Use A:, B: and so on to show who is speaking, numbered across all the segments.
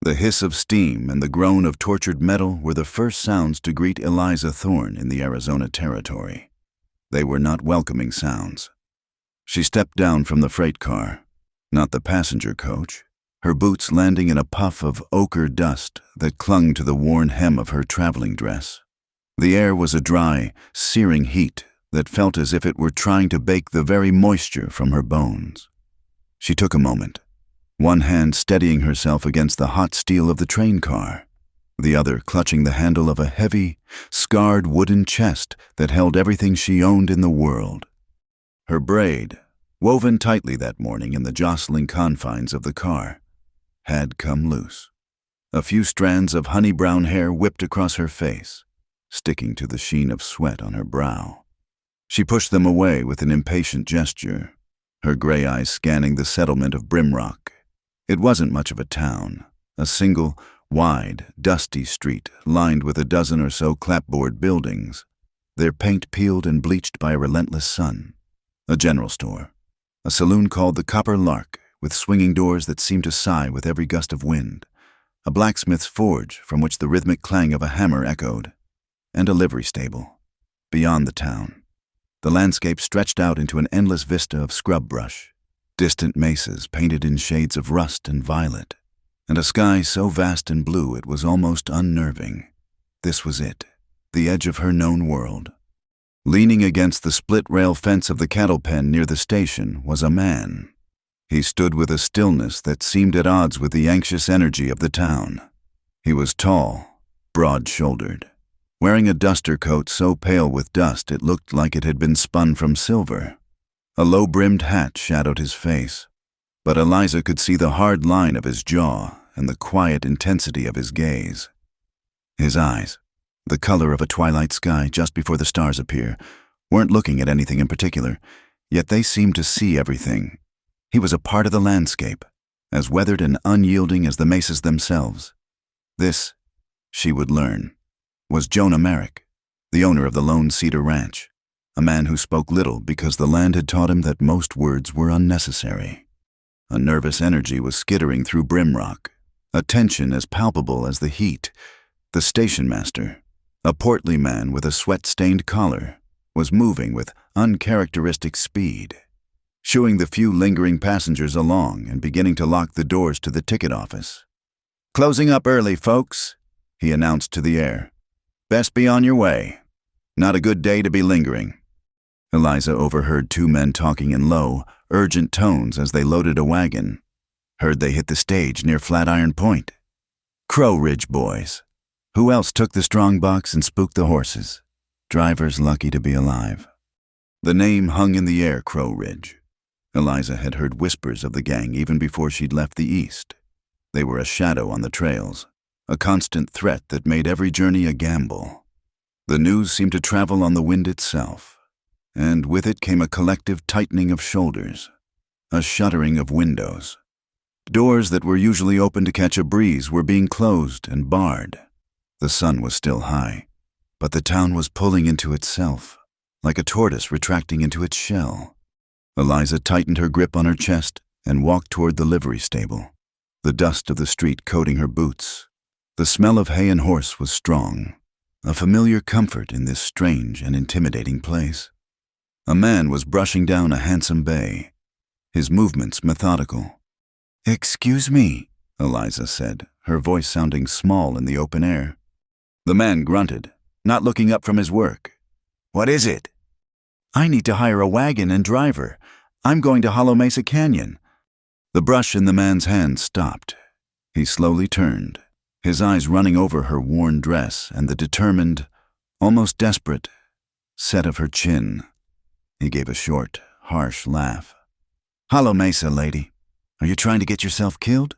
A: The hiss of steam and the groan of tortured metal were the first sounds to greet Eliza Thorne in the Arizona Territory. They were not welcoming sounds. She stepped down from the freight car, not the passenger coach, her boots landing in a puff of ochre dust that clung to the worn hem of her traveling dress. The air was a dry, searing heat that felt as if it were trying to bake the very moisture from her bones. She took a moment, one hand steadying herself against the hot steel of the train car, the other clutching the handle of a heavy, scarred wooden chest that held everything she owned in the world. Her braid, woven tightly that morning in the jostling confines of the car, had come loose. A few strands of honey-brown hair whipped across her face, sticking to the sheen of sweat on her brow. She pushed them away with an impatient gesture, her gray eyes scanning the settlement of Brimrock. It wasn't much of a town, a single, wide, dusty street lined with a dozen or so clapboard buildings, their paint peeled and bleached by a relentless sun. A general store, a saloon called the Copper Lark, with swinging doors that seemed to sigh with every gust of wind, a blacksmith's forge from which the rhythmic clang of a hammer echoed, and a livery stable. Beyond the town, the landscape stretched out into an endless vista of scrub brush, distant mesas painted in shades of rust and violet, and a sky so vast and blue it was almost unnerving. This was it, the edge of her known world. Leaning against the split-rail fence of the cattle pen near the station was a man. He stood with a stillness that seemed at odds with the anxious energy of the town. He was tall, broad-shouldered, wearing a duster coat so pale with dust it looked like it had been spun from silver. A low-brimmed hat shadowed his face, but Eliza could see the hard line of his jaw and the quiet intensity of his gaze. His eyes, the color of a twilight sky just before the stars appear, weren't looking at anything in particular, yet they seemed to see everything. He was a part of the landscape, as weathered and unyielding as the mesas themselves. This, she would learn, was Jonah Merrick, the owner of the Lone Cedar Ranch, a man who spoke little because the land had taught him that most words were unnecessary. A nervous energy was skittering through Brimrock, a tension as palpable as the heat. The station master, a portly man with a sweat-stained collar, was moving with uncharacteristic speed, shooing the few lingering passengers along and beginning to lock the doors to the ticket office. "Closing up early, folks," he announced to the air. "Best be on your way. Not a good day to be lingering." Eliza overheard two men talking in low, urgent tones as they loaded a wagon. Heard they hit the stage near Flatiron Point. Crow Ridge boys. Who else took the strong box and spooked the horses? Drivers lucky to be alive. The name hung in the air, Crow Ridge. Eliza had heard whispers of the gang even before she'd left the East. They were a shadow on the trails, a constant threat that made every journey a gamble. The news seemed to travel on the wind itself, and with it came a collective tightening of shoulders, a shuttering of windows. Doors that were usually open to catch a breeze were being closed and barred. The sun was still high, but the town was pulling into itself, like a tortoise retracting into its shell. Eliza tightened her grip on her chest and walked toward the livery stable, the dust of the street coating her boots. The smell of hay and horse was strong, a familiar comfort in this strange and intimidating place. A man was brushing down a handsome bay, his movements methodical. "Excuse me," Eliza said, her voice sounding small in the open air. The man grunted, not looking up from his work. "What is it?" "I need to hire a wagon and driver. I'm going to Hollow Mesa Canyon." The brush in the man's hand stopped. He slowly turned, his eyes running over her worn dress and the determined, almost desperate, set of her chin. He gave a short, harsh laugh. "Hollow Mesa, lady. Are you trying to get yourself killed?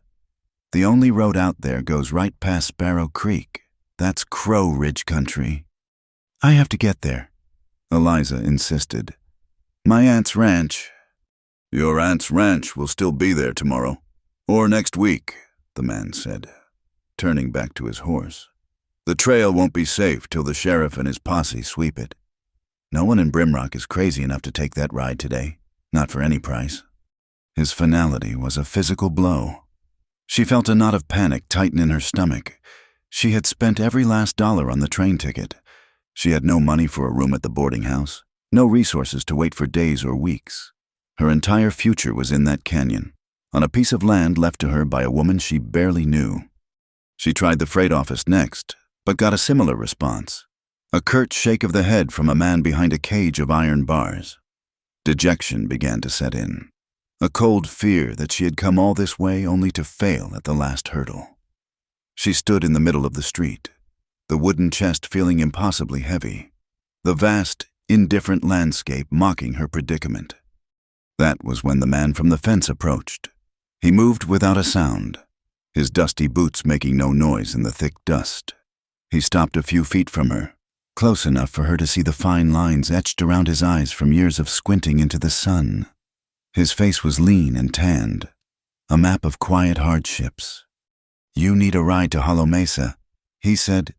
A: The only road out there goes right past Sparrow Creek. That's Crow Ridge country." "I have to get there," Eliza insisted. "My aunt's ranch." "Your aunt's ranch will still be there tomorrow, or next week," the man said, turning back to his horse. "The trail won't be safe till the sheriff and his posse sweep it. No one in Brimrock is crazy enough to take that ride today, not for any price." His finality was a physical blow. She felt a knot of panic tighten in her stomach. She had spent every last dollar on the train ticket. She had no money for a room at the boarding house, no resources to wait for days or weeks. Her entire future was in that canyon, on a piece of land left to her by a woman she barely knew. She tried the freight office next, but got a similar response. A curt shake of the head from a man behind a cage of iron bars. Dejection began to set in. A cold fear that she had come all this way only to fail at the last hurdle. She stood in the middle of the street, the wooden chest feeling impossibly heavy, the vast, indifferent landscape mocking her predicament. That was when the man from the fence approached. He moved without a sound, his dusty boots making no noise in the thick dust. He stopped a few feet from her, close enough for her to see the fine lines etched around his eyes from years of squinting into the sun. His face was lean and tanned, a map of quiet hardships. "You need a ride to Hollow Mesa," he said.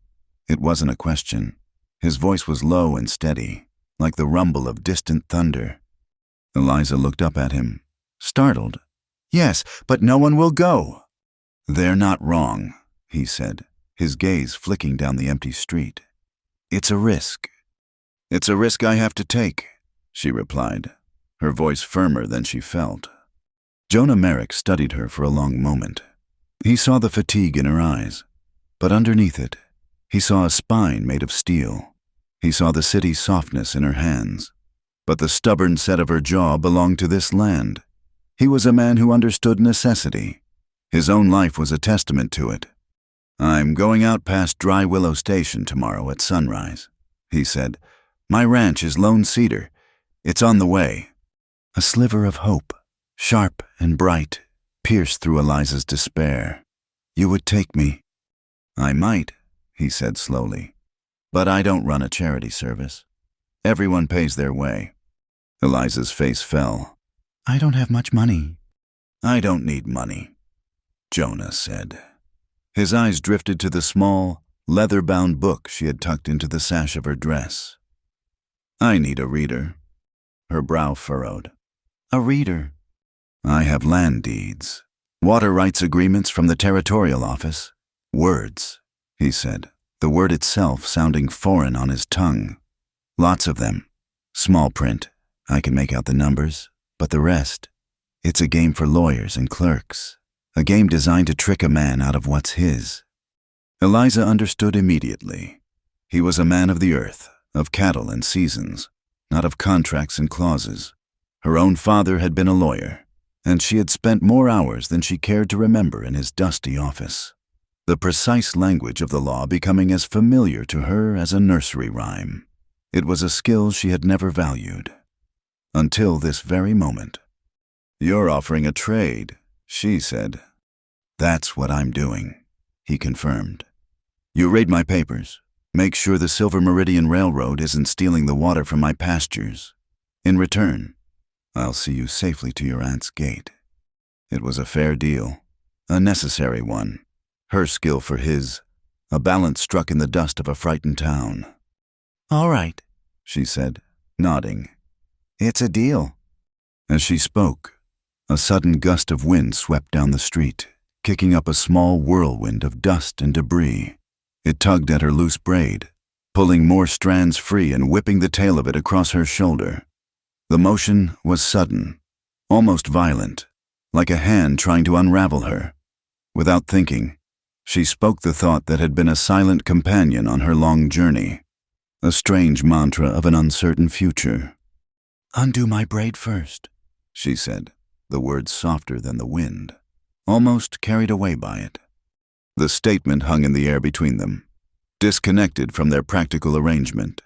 A: It wasn't a question. His voice was low and steady, like the rumble of distant thunder. Eliza looked up at him, startled. "Yes, but no one will go." "They're not wrong," he said, his gaze flicking down the empty street. "It's a risk." "It's a risk I have to take," she replied, her voice firmer than she felt. Jonah Merrick studied her for a long moment. He saw the fatigue in her eyes, but underneath it, he saw a spine made of steel. He saw the city's softness in her hands, but the stubborn set of her jaw belonged to this land. He was a man who understood necessity. His own life was a testament to it. "I'm going out past Dry Willow Station tomorrow at sunrise," he said. "My ranch is Lone Cedar. It's on the way." A sliver of hope, sharp and bright, pierced through Eliza's despair. "You would take me?" "I might," he said slowly, "but I don't run a charity service. Everyone pays their way." Eliza's face fell. "I don't have much money." "I don't need money," Jonah said. His eyes drifted to the small, leather-bound book she had tucked into the sash of her dress. "I need a reader." Her brow furrowed. "A reader?" "I have land deeds, water rights agreements from the territorial office. Words," he said, the word itself sounding foreign on his tongue. "Lots of them. Small print. I can make out the numbers, but the rest, it's a game for lawyers and clerks. A game designed to trick a man out of what's his." Eliza understood immediately. He was a man of the earth, of cattle and seasons, not of contracts and clauses. Her own father had been a lawyer, and she had spent more hours than she cared to remember in his dusty office, the precise language of the law becoming as familiar to her as a nursery rhyme. It was a skill she had never valued. Until this very moment. "You're offering a trade," she said. "That's what I'm doing," he confirmed. "You read my papers. Make sure the Silver Meridian Railroad isn't stealing the water from my pastures. In return, I'll see you safely to your aunt's gate." It was a fair deal, a necessary one. Her skill for his, a balance struck in the dust of a frightened town. "All right," she said, nodding. "It's a deal." As she spoke, a sudden gust of wind swept down the street, kicking up a small whirlwind of dust and debris. It tugged at her loose braid, pulling more strands free and whipping the tail of it across her shoulder. The motion was sudden, almost violent, like a hand trying to unravel her. Without thinking, she spoke the thought that had been a silent companion on her long journey, a strange mantra of an uncertain future. "Undo my braid first," she said, the words softer than the wind, almost carried away by it. The statement hung in the air between them, disconnected from their practical arrangement.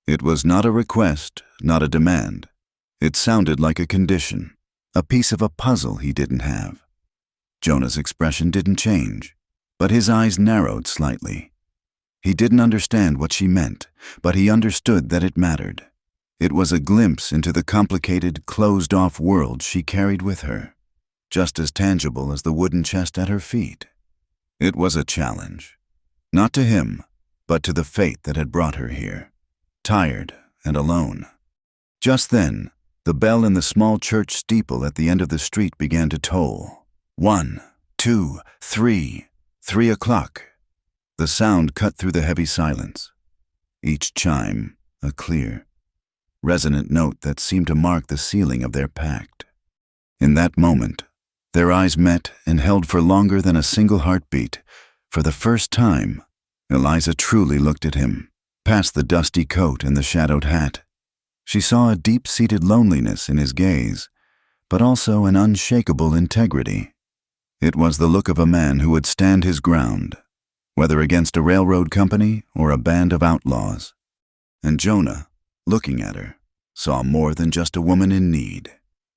A: It was not a request, not a demand. It sounded like a condition, a piece of a puzzle he didn't have. Jonah's expression didn't change, but his eyes narrowed slightly. He didn't understand what she meant, but he understood that it mattered. It was a glimpse into the complicated, closed-off world she carried with her, just as tangible as the wooden chest at her feet. It was a challenge, not to him, but to the fate that had brought her here, tired and alone. Just then, the bell in the small church steeple at the end of the street began to toll. 1, 2, 3, 3 o'clock. The sound cut through the heavy silence. Each chime, a clear, resonant note that seemed to mark the sealing of their pact. In that moment, their eyes met and held for longer than a single heartbeat. For the first time, Eliza truly looked at him, past the dusty coat and the shadowed hat. She saw a deep-seated loneliness in his gaze, but also an unshakable integrity. It was the look of a man who would stand his ground, whether against a railroad company or a band of outlaws. And Jonah, looking at her, saw more than just a woman in need.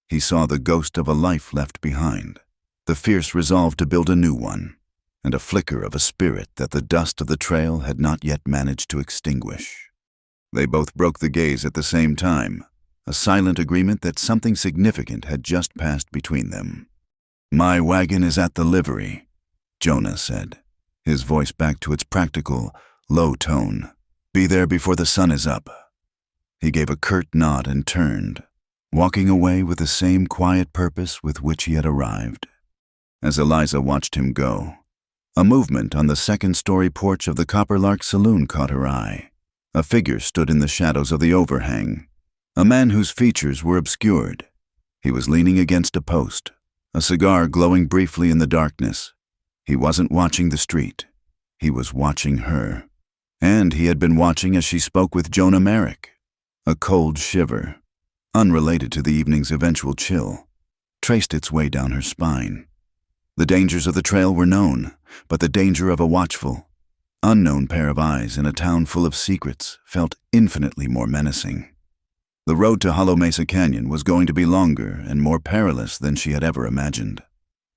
A: He saw the ghost of a life left behind, the fierce resolve to build a new one, and a flicker of a spirit that the dust of the trail had not yet managed to extinguish. They both broke the gaze at the same time, a silent agreement that something significant had just passed between them. "My wagon is at the livery," Jonah said, his voice back to its practical, low tone. "Be there before the sun is up." He gave a curt nod and turned, walking away with the same quiet purpose with which he had arrived. As Eliza watched him go, a movement on the second-story porch of the Copperlark Saloon caught her eye. A figure stood in the shadows of the overhang, a man whose features were obscured. He was leaning against a post, a cigar glowing briefly in the darkness. He wasn't watching the street. He was watching her. And he had been watching as she spoke with Jonah Merrick. A cold shiver, unrelated to the evening's eventual chill, traced its way down her spine. The dangers of the trail were known, but the danger of a watchful, unknown pair of eyes in a town full of secrets felt infinitely more menacing. The road to Hollow Mesa Canyon was going to be longer and more perilous than she had ever imagined.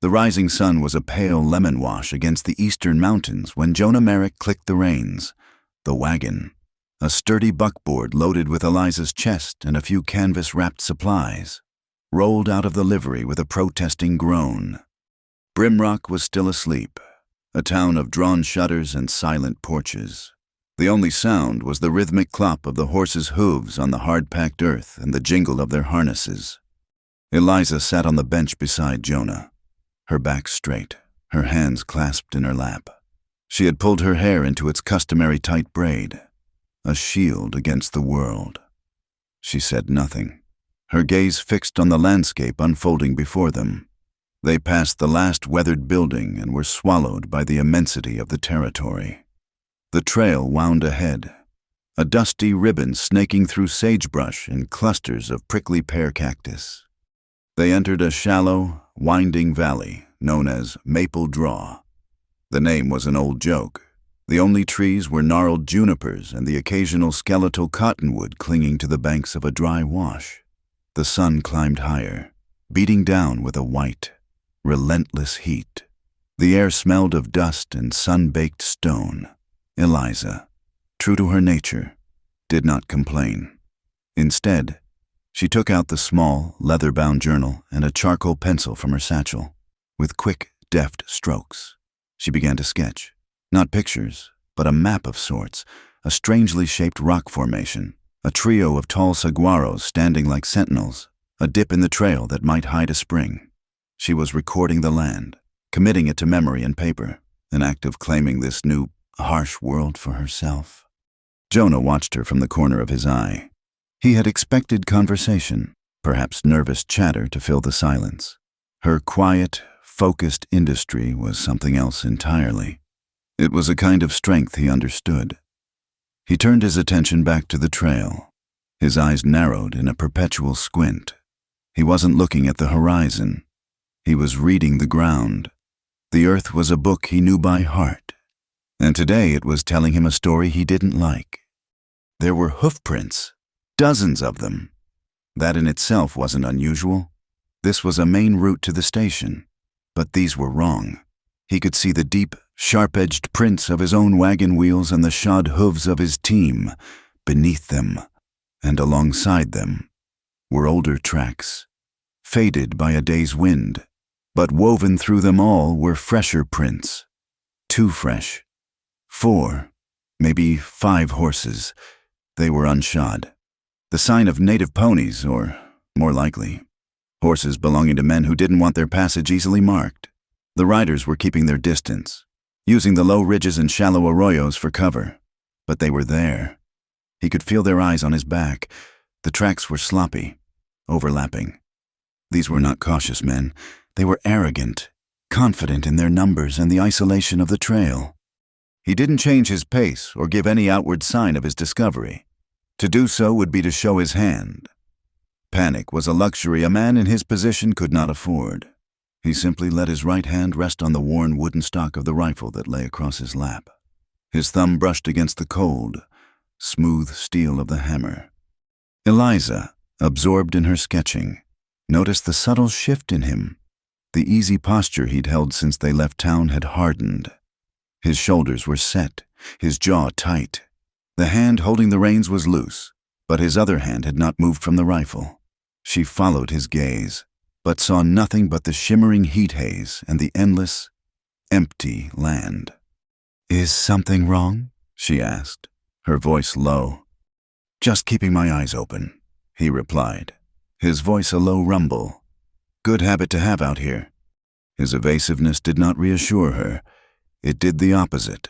A: The rising sun was a pale lemon wash against the eastern mountains when Jonah Merrick clicked the reins. The wagon, a sturdy buckboard loaded with Eliza's chest and a few canvas-wrapped supplies, rolled out of the livery with a protesting groan. Brimrock was still asleep, a town of drawn shutters and silent porches. The only sound was the rhythmic clop of the horses' hooves on the hard-packed earth and the jingle of their harnesses. Eliza sat on the bench beside Jonah, her back straight, her hands clasped in her lap. She had pulled her hair into its customary tight braid, a shield against the world. She said nothing, her gaze fixed on the landscape unfolding before them. They passed the last weathered building and were swallowed by the immensity of the territory. The trail wound ahead, a dusty ribbon snaking through sagebrush and clusters of prickly pear cactus. They entered a shallow, winding valley known as Maple Draw. The name was an old joke. The only trees were gnarled junipers and the occasional skeletal cottonwood clinging to the banks of a dry wash. The sun climbed higher, beating down with a white, relentless heat. The air smelled of dust and sun-baked stone. Eliza, true to her nature, did not complain. Instead, she took out the small, leather-bound journal and a charcoal pencil from her satchel. With quick, deft strokes, she began to sketch. Not pictures, but a map of sorts, a strangely shaped rock formation, a trio of tall saguaros standing like sentinels, a dip in the trail that might hide a spring. She was recording the land, committing it to memory and paper, an act of claiming this new, harsh world for herself. Jonah watched her from the corner of his eye. He had expected conversation, perhaps nervous chatter to fill the silence. Her quiet, focused industry was something else entirely. It was a kind of strength he understood. He turned his attention back to the trail. His eyes narrowed in a perpetual squint. He wasn't looking at the horizon. He was reading the ground. The earth was a book he knew by heart, and today it was telling him a story he didn't like. There were hoofprints, dozens of them. That in itself wasn't unusual. This was a main route to the station, but these were wrong. He could see the deep, sharp-edged prints of his own wagon wheels and the shod hooves of his team. Beneath them, and alongside them, were older tracks, faded by a day's wind, but woven through them all were fresher prints. Too fresh. 4, maybe 5 horses. They were unshod. The sign of native ponies, or, more likely, horses belonging to men who didn't want their passage easily marked. The riders were keeping their distance, using the low ridges and shallow arroyos for cover. But they were there. He could feel their eyes on his back. The tracks were sloppy, overlapping. These were not cautious men. They were arrogant, confident in their numbers and the isolation of the trail. He didn't change his pace or give any outward sign of his discovery. To do so would be to show his hand. Panic was a luxury a man in his position could not afford. He simply let his right hand rest on the worn wooden stock of the rifle that lay across his lap. His thumb brushed against the cold, smooth steel of the hammer. Eliza, absorbed in her sketching, noticed the subtle shift in him. The easy posture he'd held since they left town had hardened. His shoulders were set, his jaw tight. The hand holding the reins was loose, but his other hand had not moved from the rifle. She followed his gaze, but saw nothing but the shimmering heat haze and the endless, empty land. "Is something wrong?" she asked, her voice low. "Just keeping my eyes open," he replied, his voice a low rumble. "Good habit to have out here." His evasiveness did not reassure her. It did the opposite.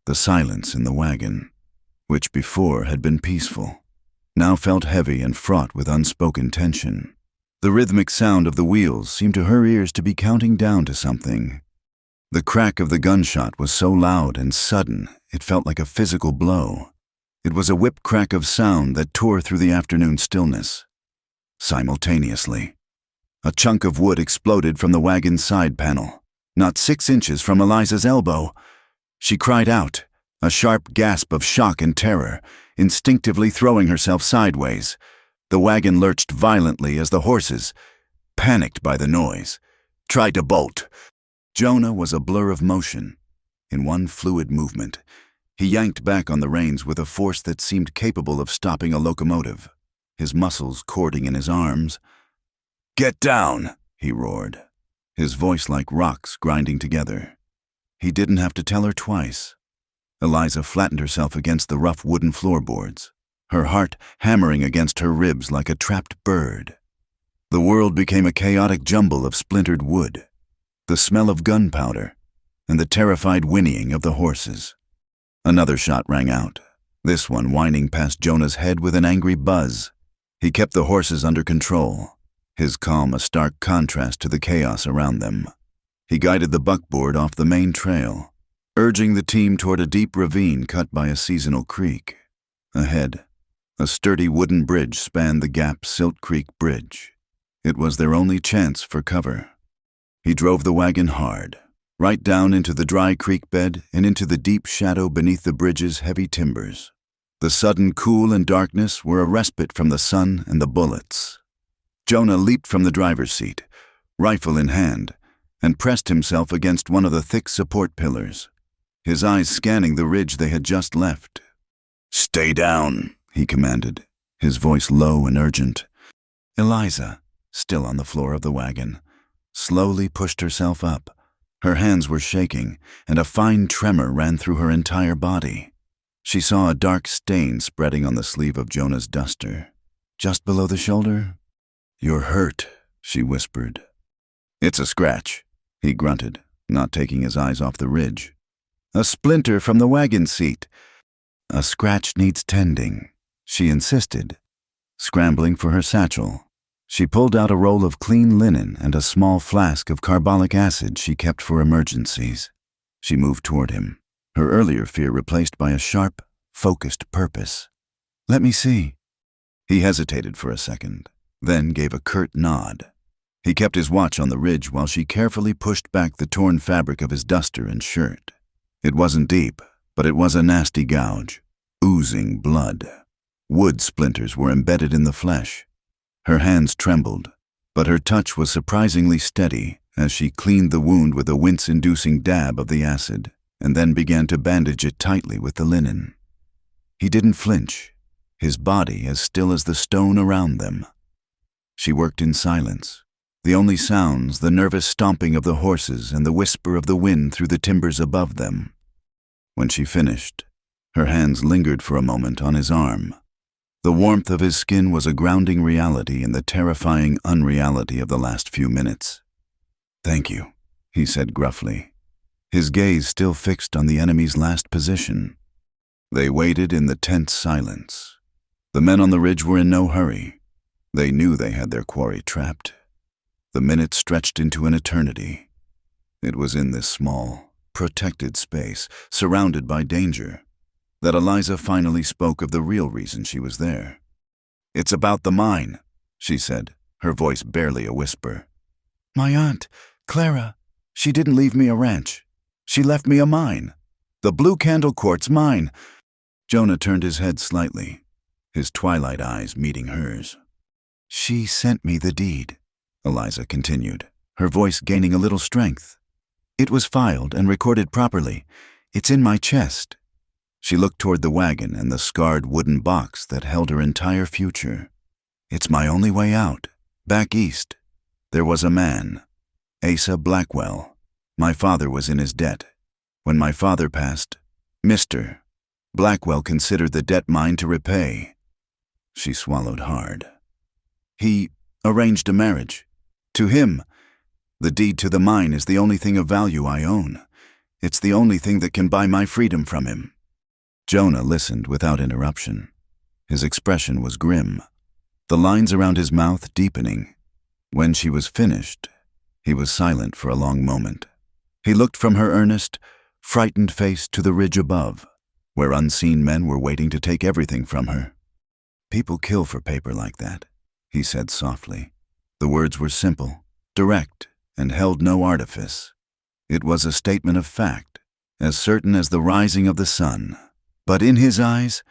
A: The silence in the wagon, which before had been peaceful, now felt heavy and fraught with unspoken tension. The rhythmic sound of the wheels seemed to her ears to be counting down to something. The crack of the gunshot was so loud and sudden it felt like a physical blow. It was a whip crack of sound that tore through the afternoon stillness. Simultaneously, a chunk of wood exploded from the wagon's side panel, not 6 inches from Eliza's elbow. She cried out, a sharp gasp of shock and terror, instinctively throwing herself sideways. The wagon lurched violently as the horses, panicked by the noise, tried to bolt. Jonah was a blur of motion. In one fluid movement, he yanked back on the reins with a force that seemed capable of stopping a locomotive, his muscles cording in his arms. "Get down!" he roared, his voice like rocks grinding together. He didn't have to tell her twice. Eliza flattened herself against the rough wooden floorboards, her heart hammering against her ribs like a trapped bird. The world became a chaotic jumble of splintered wood, the smell of gunpowder, and the terrified whinnying of the horses. Another shot rang out, this one whining past Jonah's head with an angry buzz. He kept the horses under control, his calm a stark contrast to the chaos around them. He guided the buckboard off the main trail, urging the team toward a deep ravine cut by a seasonal creek. Ahead, a sturdy wooden bridge spanned the Gap Silt Creek Bridge. It was their only chance for cover. He drove the wagon hard, right down into the dry creek bed and into the deep shadow beneath the bridge's heavy timbers. The sudden cool and darkness were a respite from the sun and the bullets. Jonah leaped from the driver's seat, rifle in hand, and pressed himself against one of the thick support pillars, his eyes scanning the ridge they had just left. "Stay down," he commanded, his voice low and urgent. Eliza, still on the floor of the wagon, slowly pushed herself up. Her hands were shaking, and a fine tremor ran through her entire body. She saw a dark stain spreading on the sleeve of Jonah's duster. "Just below the shoulder?" "You're hurt," she whispered. "It's a scratch," he grunted, not taking his eyes off the ridge. "A splinter from the wagon seat." "A scratch needs tending," she insisted. Scrambling for her satchel, she pulled out a roll of clean linen and a small flask of carbolic acid she kept for emergencies. She moved toward him, her earlier fear replaced by a sharp, focused purpose. "Let me see." He hesitated for a second, then gave a curt nod. He kept his watch on the ridge while she carefully pushed back the torn fabric of his duster and shirt. It wasn't deep, but it was a nasty gouge, oozing blood. Wood splinters were embedded in the flesh. Her hands trembled, but her touch was surprisingly steady as she cleaned the wound with a wince-inducing dab of the acid, and then began to bandage it tightly with the linen. He didn't flinch, his body as still as the stone around them. She worked in silence, the only sounds the nervous stomping of the horses and the whisper of the wind through the timbers above them. When she finished, her hands lingered for a moment on his arm. The warmth of his skin was a grounding reality in the terrifying unreality of the last few minutes. "Thank you," he said gruffly, his gaze still fixed on the enemy's last position. They waited in the tense silence. The men on the ridge were in no hurry. They knew they had their quarry trapped. The minutes stretched into an eternity. It was in this small, protected space, surrounded by danger, that Eliza finally spoke of the real reason she was there. "It's about the mine," she said, her voice barely a whisper. "My aunt, Clara, she didn't leave me a ranch. She left me a mine. The Blue Candle Quartz mine." Jonah turned his head slightly, his twilight eyes meeting hers. "She sent me the deed," Eliza continued, her voice gaining a little strength. "It was filed and recorded properly. It's in my chest." She looked toward the wagon and the scarred wooden box that held her entire future. "It's my only way out. Back east. There was a man, Asa Blackwell. My father was in his debt. When my father passed, Mr. Blackwell considered the debt mine to repay." She swallowed hard. "He arranged a marriage. To him, the deed to the mine is the only thing of value I own. It's the only thing that can buy my freedom from him." Jonah listened without interruption. His expression was grim, the lines around his mouth deepening. When she was finished, he was silent for a long moment. He looked from her earnest, frightened face to the ridge above, where unseen men were waiting to take everything from her. "People kill for paper like that," he said softly. The words were simple, direct, and held no artifice. It was a statement of fact, as certain as the rising of the sun. But in his eyes,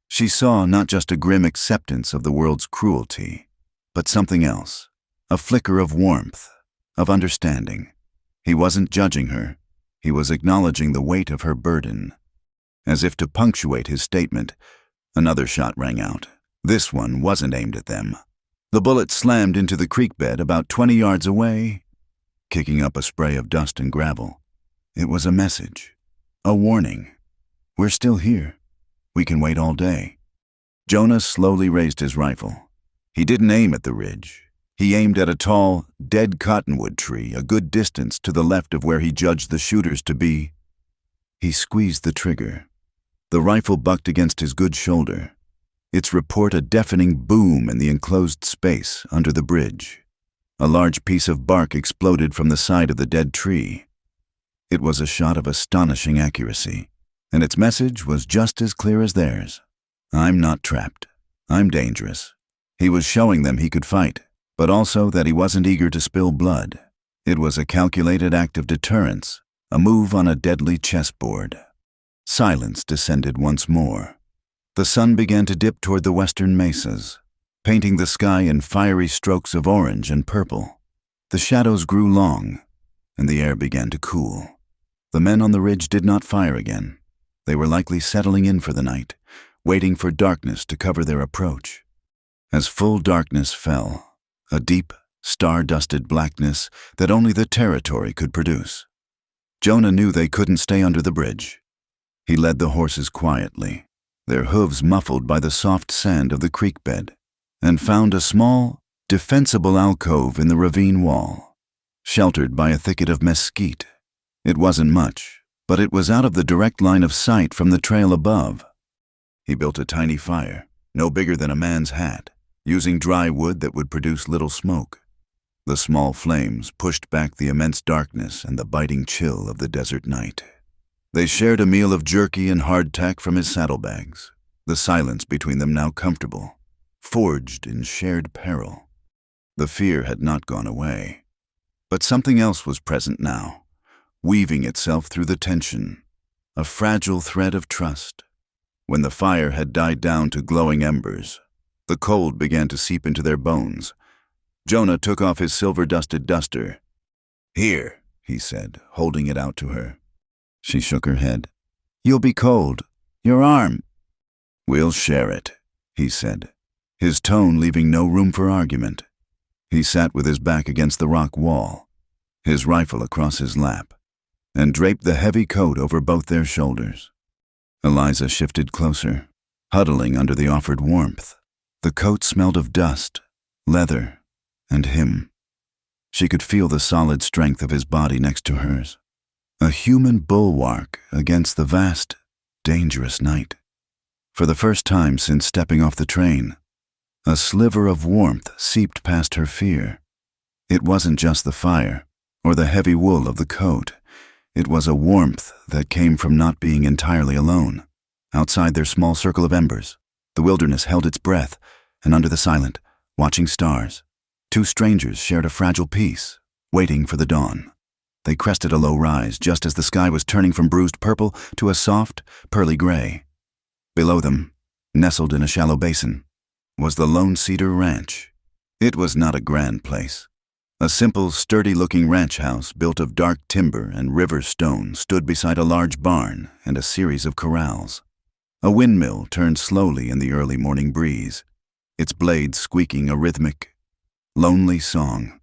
A: she saw not just a grim acceptance of the world's cruelty, but something else, a flicker of warmth, of understanding. He wasn't judging her. He was acknowledging the weight of her burden. As if to punctuate his statement, another shot rang out. This one wasn't aimed at them. The bullet slammed into the creek bed about 20 yards away, kicking up a spray of dust and gravel. It was a message, a warning. "We're still here. We can wait all day." Jonah slowly raised his rifle. He didn't aim at the ridge. He aimed at a tall, dead cottonwood tree a good distance to the left of where he judged the shooters to be. He squeezed the trigger. The rifle bucked against his good shoulder, its report a deafening boom in the enclosed space under the bridge. A large piece of bark exploded from the side of the dead tree. It was a shot of astonishing accuracy, and its message was just as clear as theirs. "I'm not trapped. I'm dangerous." He was showing them he could fight, but also that he wasn't eager to spill blood. It was a calculated act of deterrence, a move on a deadly chessboard. Silence descended once more. The sun began to dip toward the western mesas, painting the sky in fiery strokes of orange and purple. The shadows grew long, and the air began to cool. The men on the ridge did not fire again. They were likely settling in for the night, waiting for darkness to cover their approach. As full darkness fell, a deep, star-dusted blackness that only the territory could produce, Jonah knew they couldn't stay under the bridge. He led the horses quietly, their hooves muffled by the soft sand of the creek bed, and found a small, defensible alcove in the ravine wall, sheltered by a thicket of mesquite. It wasn't much, but it was out of the direct line of sight from the trail above. He built a tiny fire, no bigger than a man's hat, using dry wood that would produce little smoke. The small flames pushed back the immense darkness and the biting chill of the desert night. They shared a meal of jerky and hardtack from his saddlebags, the silence between them now comfortable, forged in shared peril. The fear had not gone away, but something else was present now, weaving itself through the tension, a fragile thread of trust. When the fire had died down to glowing embers, the cold began to seep into their bones. Jonah took off his silver-dusted duster. "Here," he said, holding it out to her. She shook her head. "You'll be cold. Your arm." "We'll share it," he said, his tone leaving no room for argument. He sat with his back against the rock wall, his rifle across his lap, and draped the heavy coat over both their shoulders. Eliza shifted closer, huddling under the offered warmth. The coat smelled of dust, leather, and him. She could feel the solid strength of his body next to hers, a human bulwark against the vast, dangerous night. For the first time since stepping off the train, a sliver of warmth seeped past her fear. It wasn't just the fire or the heavy wool of the coat. It was a warmth that came from not being entirely alone. Outside their small circle of embers, the wilderness held its breath, and under the silent, watching stars, two strangers shared a fragile peace, waiting for the dawn. They crested a low rise just as the sky was turning from bruised purple to a soft, pearly gray. Below them, nestled in a shallow basin, was the Lone Cedar Ranch. It was not a grand place. A simple, sturdy-looking ranch house built of dark timber and river stone stood beside a large barn and a series of corrals. A windmill turned slowly in the early morning breeze, its blades squeaking a rhythmic, lonely song.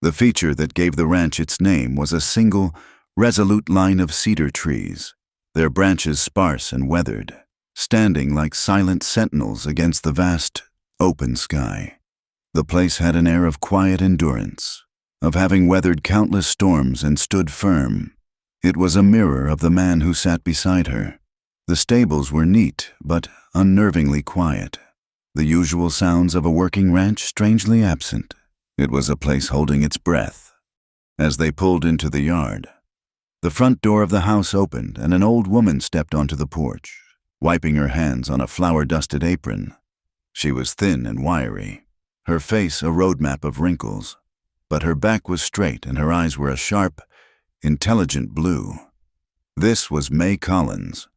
A: The feature that gave the ranch its name was a single, resolute line of cedar trees, their branches sparse and weathered, standing like silent sentinels against the vast, open sky. The place had an air of quiet endurance, of having weathered countless storms and stood firm. It was a mirror of the man who sat beside her. The stables were neat, but unnervingly quiet. The usual sounds of a working ranch strangely absent. It was a place holding its breath. As they pulled into the yard, the front door of the house opened and an old woman stepped onto the porch, wiping her hands on a flour-dusted apron. She was thin and wiry, her face a roadmap of wrinkles, but her back was straight and her eyes were a sharp, intelligent blue. This was May Collins,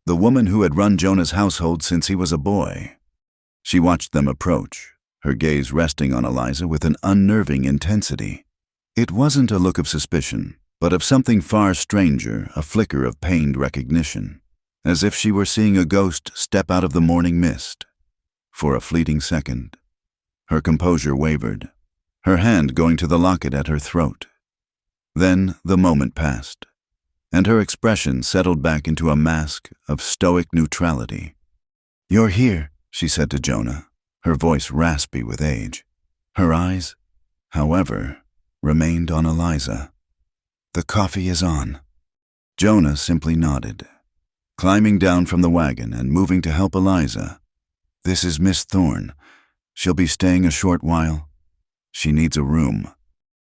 A: the woman who had run Jonah's household since he was a boy. She watched them approach, her gaze resting on Eliza with an unnerving intensity. It wasn't a look of suspicion, but of something far stranger, a flicker of pained recognition, as if she were seeing a ghost step out of the morning mist. For a fleeting second, her composure wavered, her hand going to the locket at her throat. Then the moment passed, and her expression settled back into a mask of stoic neutrality. "You're here," she said to Jonah, her voice raspy with age. Her eyes, however, remained on Eliza. "The coffee is on." Jonah simply nodded, climbing down from the wagon and moving to help Eliza. "This is Miss Thorne. She'll be staying a short while. She needs a room."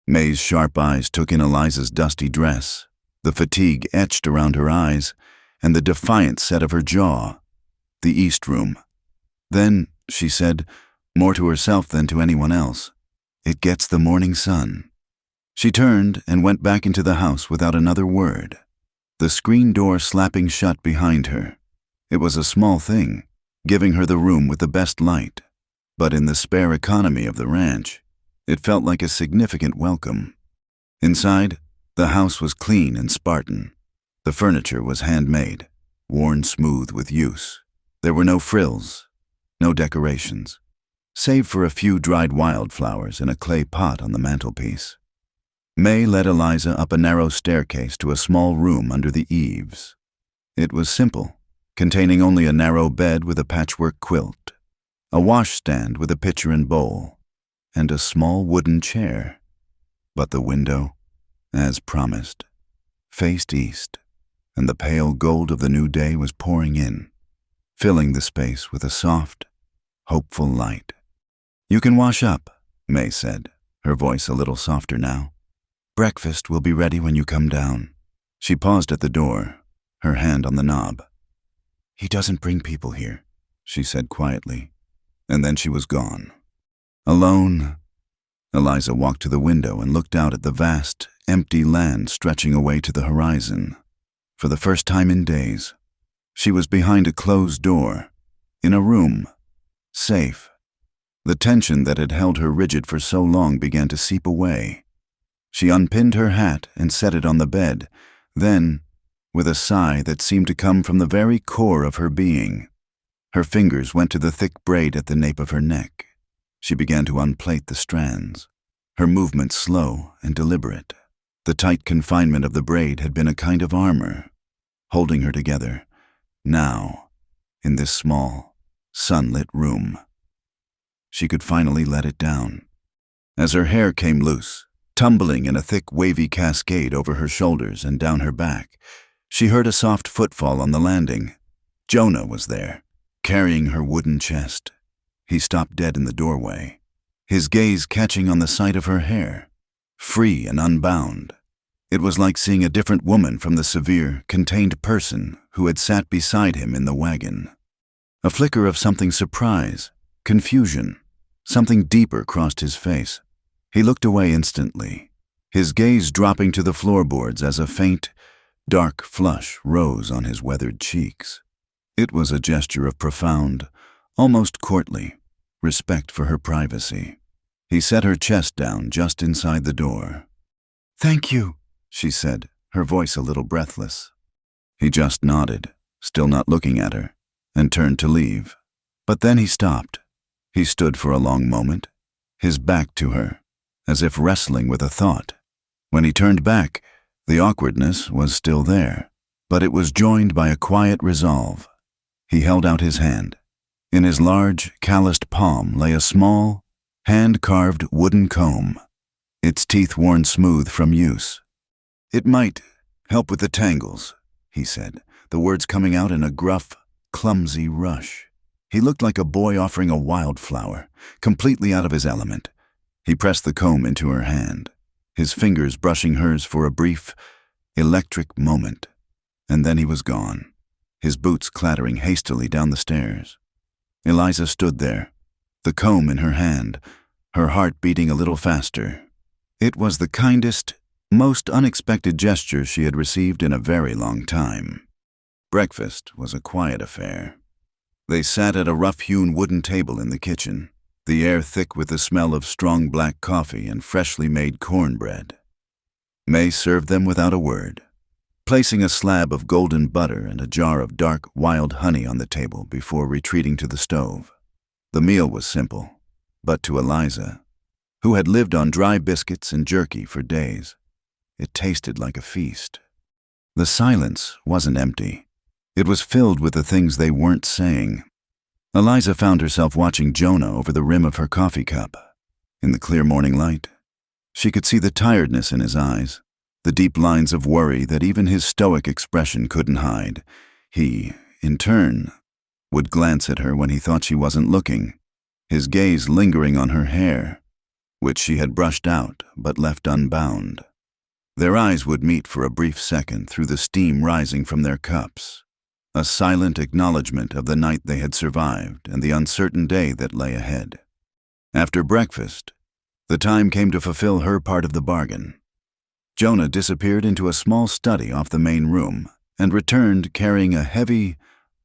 A: May's sharp eyes took in Eliza's dusty dress, the fatigue etched around her eyes, and the defiant set of her jaw. "The East Room." Then, she said, more to herself than to anyone else, "It gets the morning sun." She turned and went back into the house without another word, the screen door slapping shut behind her. It was a small thing, giving her the room with the best light, but in the spare economy of the ranch, it felt like a significant welcome. Inside, the house was clean and Spartan. The furniture was handmade, worn smooth with use. There were no frills, no decorations, save for a few dried wildflowers in a clay pot on the mantelpiece. May led Eliza up a narrow staircase to a small room under the eaves. It was simple, containing only a narrow bed with a patchwork quilt, a washstand with a pitcher and bowl, and a small wooden chair. But the window, as promised, faced east, and the pale gold of the new day was pouring in, filling the space with a soft, hopeful light. "You can wash up," May said, her voice a little softer now. "Breakfast will be ready when you come down." She paused at the door, her hand on the knob. "He doesn't bring people here," she said quietly, and then she was gone. Alone, Eliza walked to the window and looked out at the vast, empty land stretching away to the horizon. For the first time in days, she was behind a closed door, in a room, safe. The tension that had held her rigid for so long began to seep away. She unpinned her hat and set it on the bed, then, with a sigh that seemed to come from the very core of her being, her fingers went to the thick braid at the nape of her neck. She began to unplait the strands, her movements slow and deliberate. The tight confinement of the braid had been a kind of armor, holding her together, now, in this small, sunlit room. She could finally let it down. As her hair came loose, tumbling in a thick, wavy cascade over her shoulders and down her back. She heard a soft footfall on the landing. Jonah was there, carrying her wooden chest. He stopped dead in the doorway, his gaze catching on the sight of her hair, free and unbound. It was like seeing a different woman from the severe, contained person who had sat beside him in the wagon. A flicker of something surprise, confusion, something deeper crossed his face. He looked away instantly, his gaze dropping to the floorboards as a faint, dark flush rose on his weathered cheeks. It was a gesture of profound, almost courtly, respect for her privacy. He set her chest down just inside the door. "Thank you," she said, her voice a little breathless. He just nodded, still not looking at her, and turned to leave. But then he stopped. He stood for a long moment, his back to her, as if wrestling with a thought. When he turned back, the awkwardness was still there, but it was joined by a quiet resolve. He held out his hand. In his large, calloused palm lay a small, hand-carved wooden comb, its teeth worn smooth from use. "It might help with the tangles," he said, the words coming out in a gruff, clumsy rush. He looked like a boy offering a wildflower, completely out of his element. He pressed the comb into her hand, his fingers brushing hers for a brief, electric moment, and then he was gone, his boots clattering hastily down the stairs. Eliza stood there, the comb in her hand, her heart beating a little faster. It was the kindest, most unexpected gesture she had received in a very long time. Breakfast was a quiet affair. They sat at a rough-hewn wooden table in the kitchen, the air thick with the smell of strong black coffee and freshly made cornbread. May served them without a word, placing a slab of golden butter and a jar of dark, wild honey on the table before retreating to the stove. The meal was simple, but to Eliza, who had lived on dry biscuits and jerky for days, it tasted like a feast. The silence wasn't empty. It was filled with the things they weren't saying. Eliza found herself watching Jonah over the rim of her coffee cup. In the clear morning light, she could see the tiredness in his eyes, the deep lines of worry that even his stoic expression couldn't hide. He, in turn, would glance at her when he thought she wasn't looking, his gaze lingering on her hair, which she had brushed out but left unbound. Their eyes would meet for a brief second through the steam rising from their cups, a silent acknowledgement of the night they had survived and the uncertain day that lay ahead. After breakfast, the time came to fulfill her part of the bargain. Jonah disappeared into a small study off the main room and returned carrying a heavy,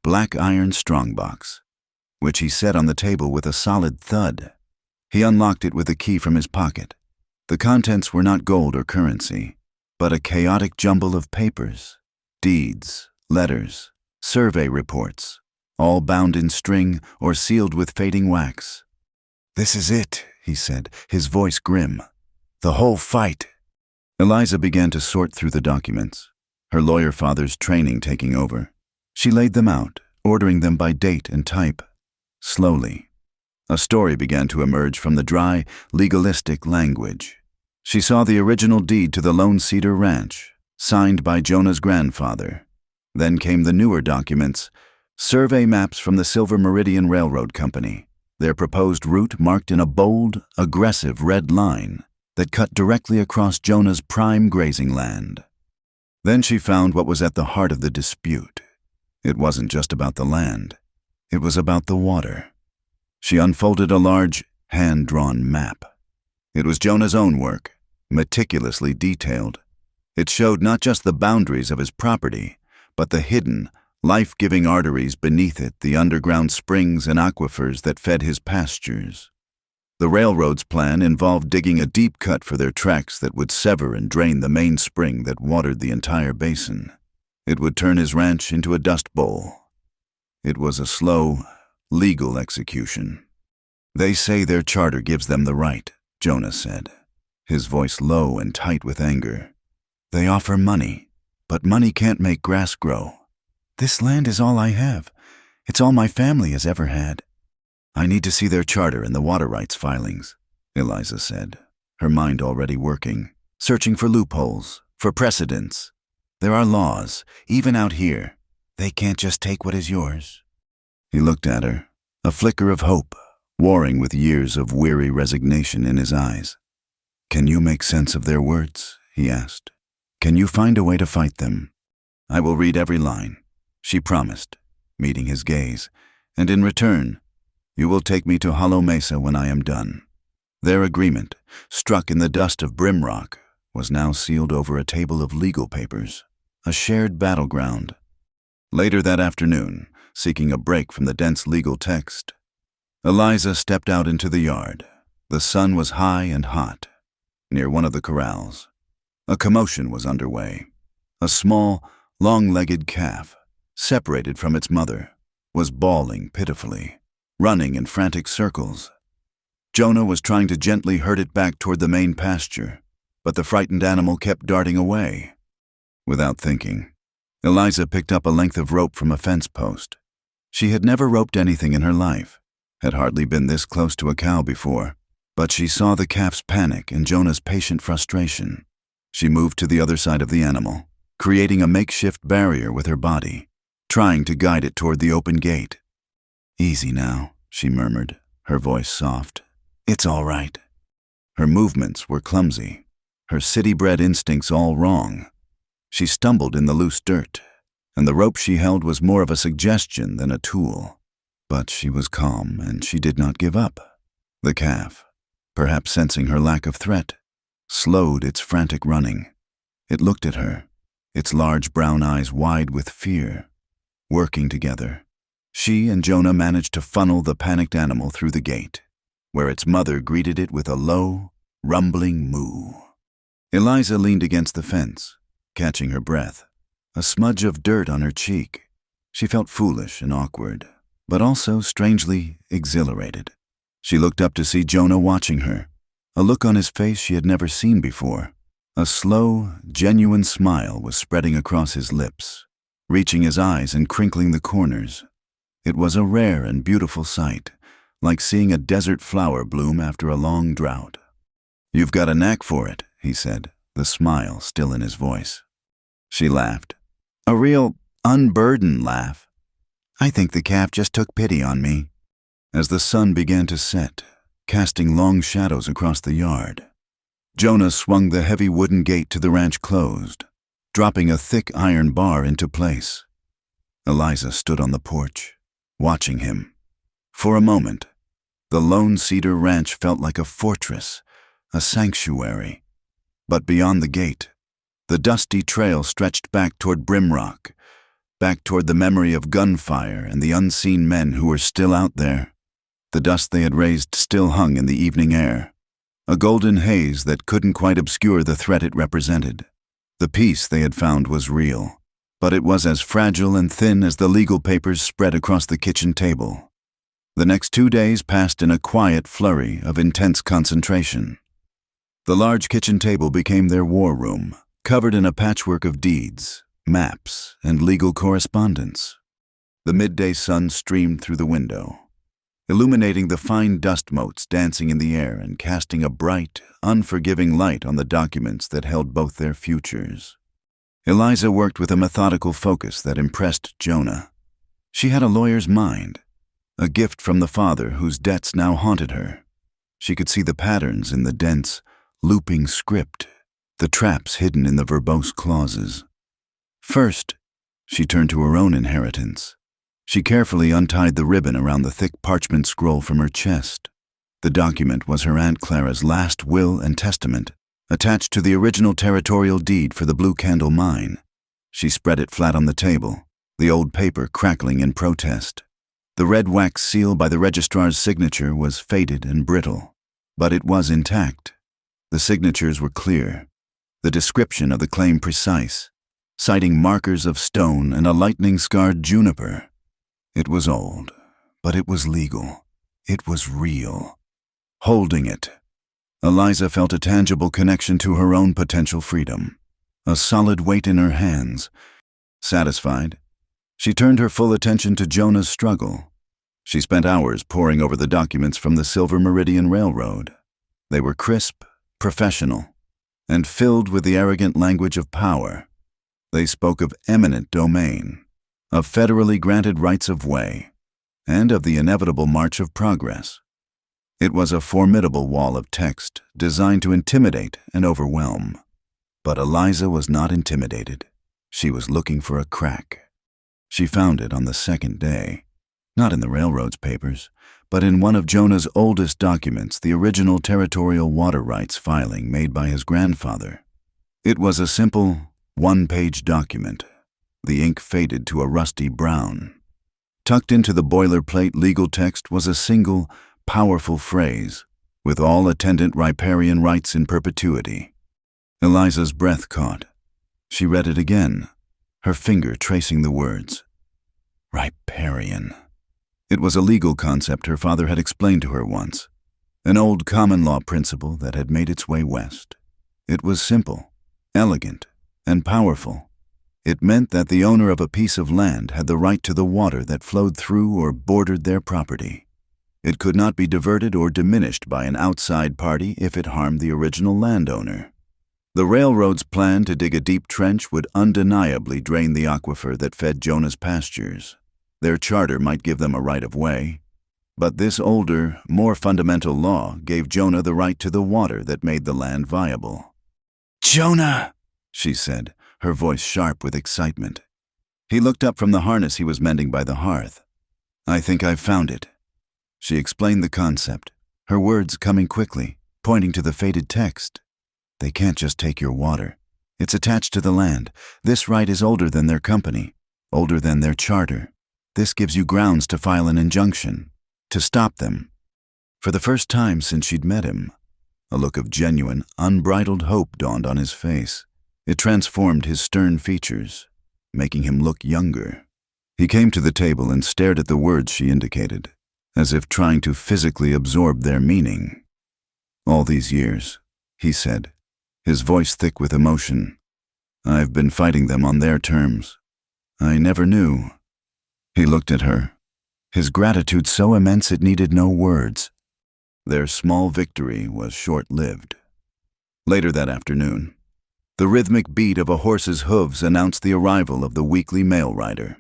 A: black iron strongbox, which he set on the table with a solid thud. He unlocked it with a key from his pocket. The contents were not gold or currency, but a chaotic jumble of papers, deeds, letters, survey reports, all bound in string or sealed with fading wax. "This is it," he said, his voice grim. "The whole fight." Eliza began to sort through the documents, her lawyer father's training taking over. She laid them out, ordering them by date and type. Slowly, a story began to emerge from the dry, legalistic language. She saw the original deed to the Lone Cedar Ranch, signed by Jonah's grandfather. Then came the newer documents, survey maps from the Silver Meridian Railroad Company, their proposed route marked in a bold, aggressive red line that cut directly across Jonah's prime grazing land. Then she found what was at the heart of the dispute. It wasn't just about the land. It was about the water. She unfolded a large, hand-drawn map. It was Jonah's own work, meticulously detailed. It showed not just the boundaries of his property, but the hidden, life-giving arteries beneath it, the underground springs and aquifers that fed his pastures. The railroad's plan involved digging a deep cut for their tracks that would sever and drain the main spring that watered the entire basin. It would turn his ranch into a dust bowl. It was a slow, legal execution. "They say their charter gives them the right," Jonah said, his voice low and tight with anger. "They offer money, but money can't make grass grow. This land is all I have. It's all my family has ever had." "I need to see their charter and the water rights filings," Eliza said. her mind already working, searching for loopholes, for precedents. There are laws, even out here. They can't just take what is yours. He looked at her, a flicker of hope, warring with years of weary resignation in his eyes. "Can you make sense of their words?" he asked. "Can you find a way to fight them?" "I will read every line," she promised, meeting his gaze, "and in return, you will take me to Hollow Mesa when I am done." Their agreement, struck in the dust of Brimrock, was now sealed over a table of legal papers, a shared battleground. Later that afternoon, seeking a break from the dense legal text, Eliza stepped out into the yard. The sun was high and hot. Near one of the corrals, a commotion was underway. A small, long-legged calf, separated from its mother, was bawling pitifully, running in frantic circles. Jonah was trying to gently herd it back toward the main pasture, but the frightened animal kept darting away. Without thinking, Eliza picked up a length of rope from a fence post. She had never roped anything in her life, had hardly been this close to a cow before, but she saw the calf's panic and Jonah's patient frustration. She moved to the other side of the animal, creating a makeshift barrier with her body, trying to guide it toward the open gate. "Easy now," she murmured, her voice soft. "It's all right." Her movements were clumsy, her city-bred instincts all wrong. She stumbled in the loose dirt, and the rope she held was more of a suggestion than a tool. But she was calm, and she did not give up. The calf, perhaps sensing her lack of threat, slowed its frantic running. It looked at her, its large brown eyes wide with fear. Working together, she and Jonah managed to funnel the panicked animal through the gate, where its mother greeted it with a low, rumbling moo. Eliza leaned against the fence, catching her breath, a smudge of dirt on her cheek. She felt foolish and awkward, but also strangely exhilarated. She looked up to see Jonah watching her, a look on his face she had never seen before. A slow, genuine smile was spreading across his lips, reaching his eyes and crinkling the corners. It was a rare and beautiful sight, like seeing a desert flower bloom after a long drought. "You've got a knack for it," he said, the smile still in his voice. She laughed, a real, unburdened laugh. "I think the calf just took pity on me." As the sun began to set, casting long shadows across the yard, Jonah swung the heavy wooden gate to the ranch closed, dropping a thick iron bar into place. Eliza stood on the porch, watching him. For a moment, the Lone Cedar Ranch felt like a fortress, a sanctuary. But beyond the gate, the dusty trail stretched back toward Brimrock, back toward the memory of gunfire and the unseen men who were still out there. The dust they had raised still hung in the evening air, a golden haze that couldn't quite obscure the threat it represented. The peace they had found was real, but it was as fragile and thin as the legal papers spread across the kitchen table. The next 2 days passed in a quiet flurry of intense concentration. The large kitchen table became their war room, covered in a patchwork of deeds, maps, and legal correspondence. The midday sun streamed through the window, illuminating the fine dust motes dancing in the air and casting a bright, unforgiving light on the documents that held both their futures. Eliza worked with a methodical focus that impressed Jonah. She had a lawyer's mind, a gift from the father whose debts now haunted her. She could see the patterns in the dense, looping script, the traps hidden in the verbose clauses. First, she turned to her own inheritance. She carefully untied the ribbon around the thick parchment scroll from her chest. The document was her Aunt Clara's last will and testament, attached to the original territorial deed for the Blue Candle Mine. She spread it flat on the table, the old paper crackling in protest. The red wax seal by the registrar's signature was faded and brittle, but it was intact. The signatures were clear, the description of the claim precise, citing markers of stone and a lightning-scarred juniper. It was old, but it was legal. It was real. Holding it, Eliza felt a tangible connection to her own potential freedom, a solid weight in her hands. Satisfied, she turned her full attention to Jonah's struggle. She spent hours poring over the documents from the Silver Meridian Railroad. They were crisp, professional, and filled with the arrogant language of power. They spoke of eminent domain, of federally granted rights of way, and of the inevitable march of progress. It was a formidable wall of text designed to intimidate and overwhelm. But Eliza was not intimidated. She was looking for a crack. She found it on the second day, not in the railroad's papers, but in one of Jonah's oldest documents, the original territorial water rights filing made by his grandfather. It was a simple, one-page document. The ink faded to a rusty brown. Tucked into the boilerplate legal text was a single, powerful phrase, with all attendant riparian rights in perpetuity. Eliza's breath caught. She read it again, her finger tracing the words. Riparian. It was a legal concept her father had explained to her once, an old common law principle that had made its way west. It was simple, elegant, and powerful. It meant that the owner of a piece of land had the right to the water that flowed through or bordered their property. It could not be diverted or diminished by an outside party if it harmed the original landowner. The railroad's plan to dig a deep trench would undeniably drain the aquifer that fed Jonah's pastures. Their charter might give them a right of way, but this older, more fundamental law gave Jonah the right to the water that made the land viable. "Jonah!" she said, her voice sharp with excitement. He looked up from the harness he was mending by the hearth. "I think I've found it." She explained the concept, her words coming quickly, pointing to the faded text. "They can't just take your water. It's attached to the land. This right is older than their company, older than their charter. This gives you grounds to file an injunction, to stop them." For the first time since she'd met him, a look of genuine, unbridled hope dawned on his face. It transformed his stern features, making him look younger. He came to the table and stared at the words she indicated, as if trying to physically absorb their meaning. "All these years," he said, his voice thick with emotion, "I've been fighting them on their terms. I never knew." He looked at her, his gratitude so immense it needed no words. Their small victory was short-lived. Later that afternoon, the rhythmic beat of a horse's hooves announced the arrival of the weekly mail rider,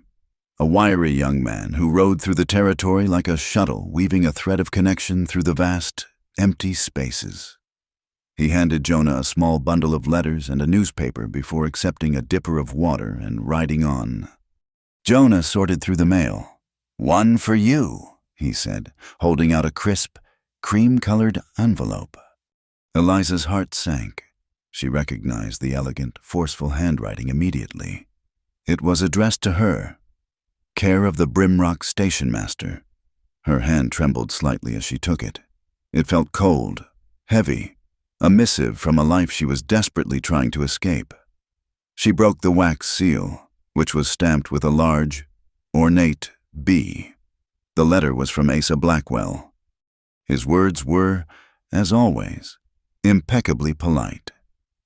A: a wiry young man who rode through the territory like a shuttle weaving a thread of connection through the vast, empty spaces. He handed Jonah a small bundle of letters and a newspaper before accepting a dipper of water and riding on. Jonah sorted through the mail. "One for you," he said, holding out a crisp, cream-colored envelope. Eliza's heart sank. She recognized the elegant, forceful handwriting immediately. It was addressed to her, care of the Brimrock station master. Her hand trembled slightly as she took it. It felt cold, heavy, a missive from a life she was desperately trying to escape. She broke the wax seal, which was stamped with a large, ornate B. The letter was from Asa Blackwell. His words were, as always, impeccably polite,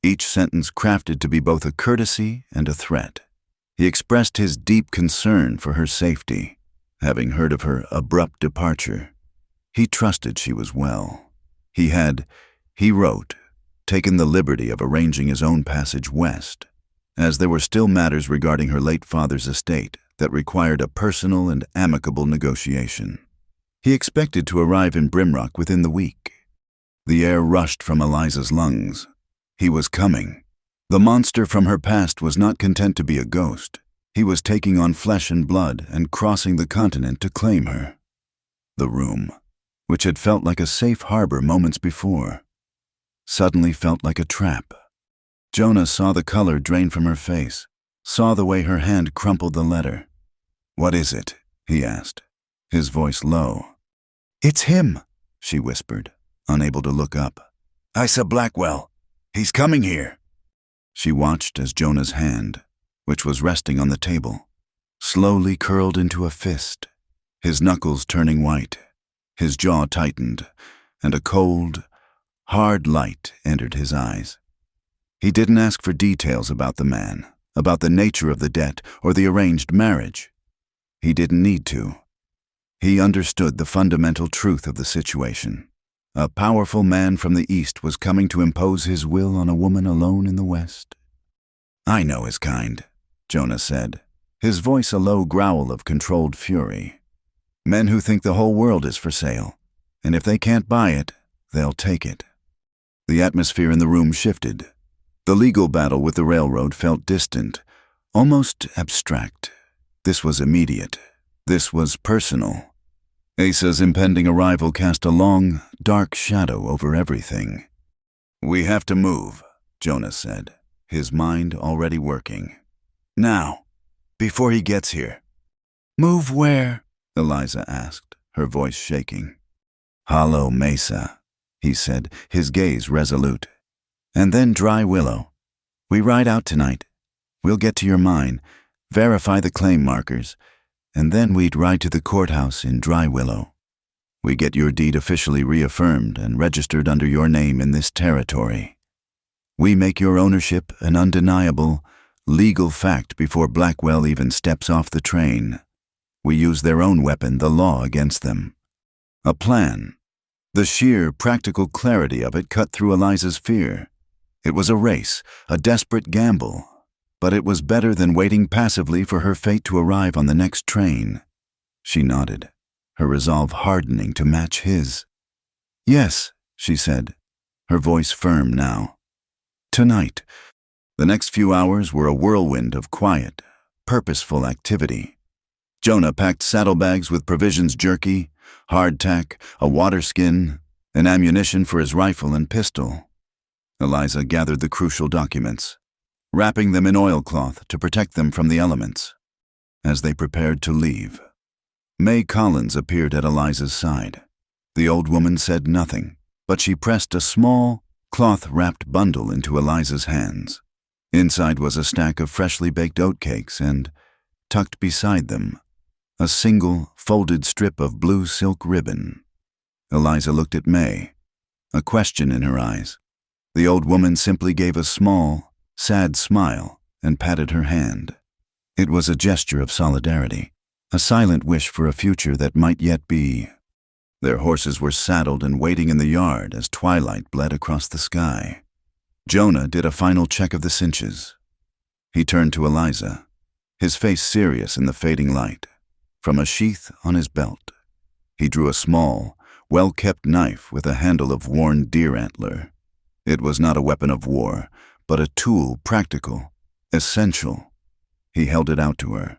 A: each sentence crafted to be both a courtesy and a threat. He expressed his deep concern for her safety, having heard of her abrupt departure. He trusted she was well. He wrote, taken the liberty of arranging his own passage west, as there were still matters regarding her late father's estate that required a personal and amicable negotiation. He expected to arrive in Brimrock within the week. The air rushed from Eliza's lungs. He was coming. The monster from her past was not content to be a ghost. He was taking on flesh and blood and crossing the continent to claim her. The room, which had felt like a safe harbor moments before, suddenly felt like a trap. Jonah saw the color drain from her face, saw the way her hand crumpled the letter. "What is it?" he asked, his voice low. "It's him," she whispered, unable to look up. "Asa Blackwell. He's coming here." She watched as Jonah's hand, which was resting on the table, slowly curled into a fist, his knuckles turning white, his jaw tightened, and a cold, hard light entered his eyes. He didn't ask for details about the man, about the nature of the debt or the arranged marriage. He didn't need to. He understood the fundamental truth of the situation. A powerful man from the east was coming to impose his will on a woman alone in the west. "I know his kind," Jonah said, his voice a low growl of controlled fury. "Men who think the whole world is for sale, and if they can't buy it, they'll take it." The atmosphere in the room shifted. The legal battle with the railroad felt distant, almost abstract. This was immediate. This was personal. Asa's impending arrival cast a long, dark shadow over everything. "We have to move," Jonah said, his mind already working. "Now, before he gets here." "Move where?" Eliza asked, her voice shaking. "Hollow Mesa," he said, his gaze resolute. "And then Dry Willow. We ride out tonight. We'll get to your mine, verify the claim markers, and then we'd ride to the courthouse in Dry Willow. We get your deed officially reaffirmed and registered under your name in this territory. We make your ownership an undeniable, legal fact before Blackwell even steps off the train. We use their own weapon, the law, against them." A plan. The sheer, practical clarity of it cut through Eliza's fear. It was a race, a desperate gamble, but it was better than waiting passively for her fate to arrive on the next train. She nodded, her resolve hardening to match his. "Yes," she said, her voice firm now. "Tonight." The next few hours were a whirlwind of quiet, purposeful activity. Jonah packed saddlebags with provisions, jerky, hardtack, a water skin, and ammunition for his rifle and pistol. Eliza gathered the crucial documents, wrapping them in oilcloth to protect them from the elements. As they prepared to leave, May Collins appeared at Eliza's side. The old woman said nothing, but she pressed a small, cloth-wrapped bundle into Eliza's hands. Inside was a stack of freshly baked oatcakes and, tucked beside them, a single, folded strip of blue silk ribbon. Eliza looked at May, a question in her eyes. The old woman simply gave a small, sad smile and patted her hand. It was a gesture of solidarity, a silent wish for a future that might yet be. Their horses were saddled and waiting in the yard as twilight bled across the sky. Jonah did a final check of the cinches. He turned to Eliza, his face serious in the fading light. From a sheath on his belt, he drew a small, well-kept knife with a handle of worn deer antler. It was not a weapon of war, but a tool practical, essential. He held it out to her,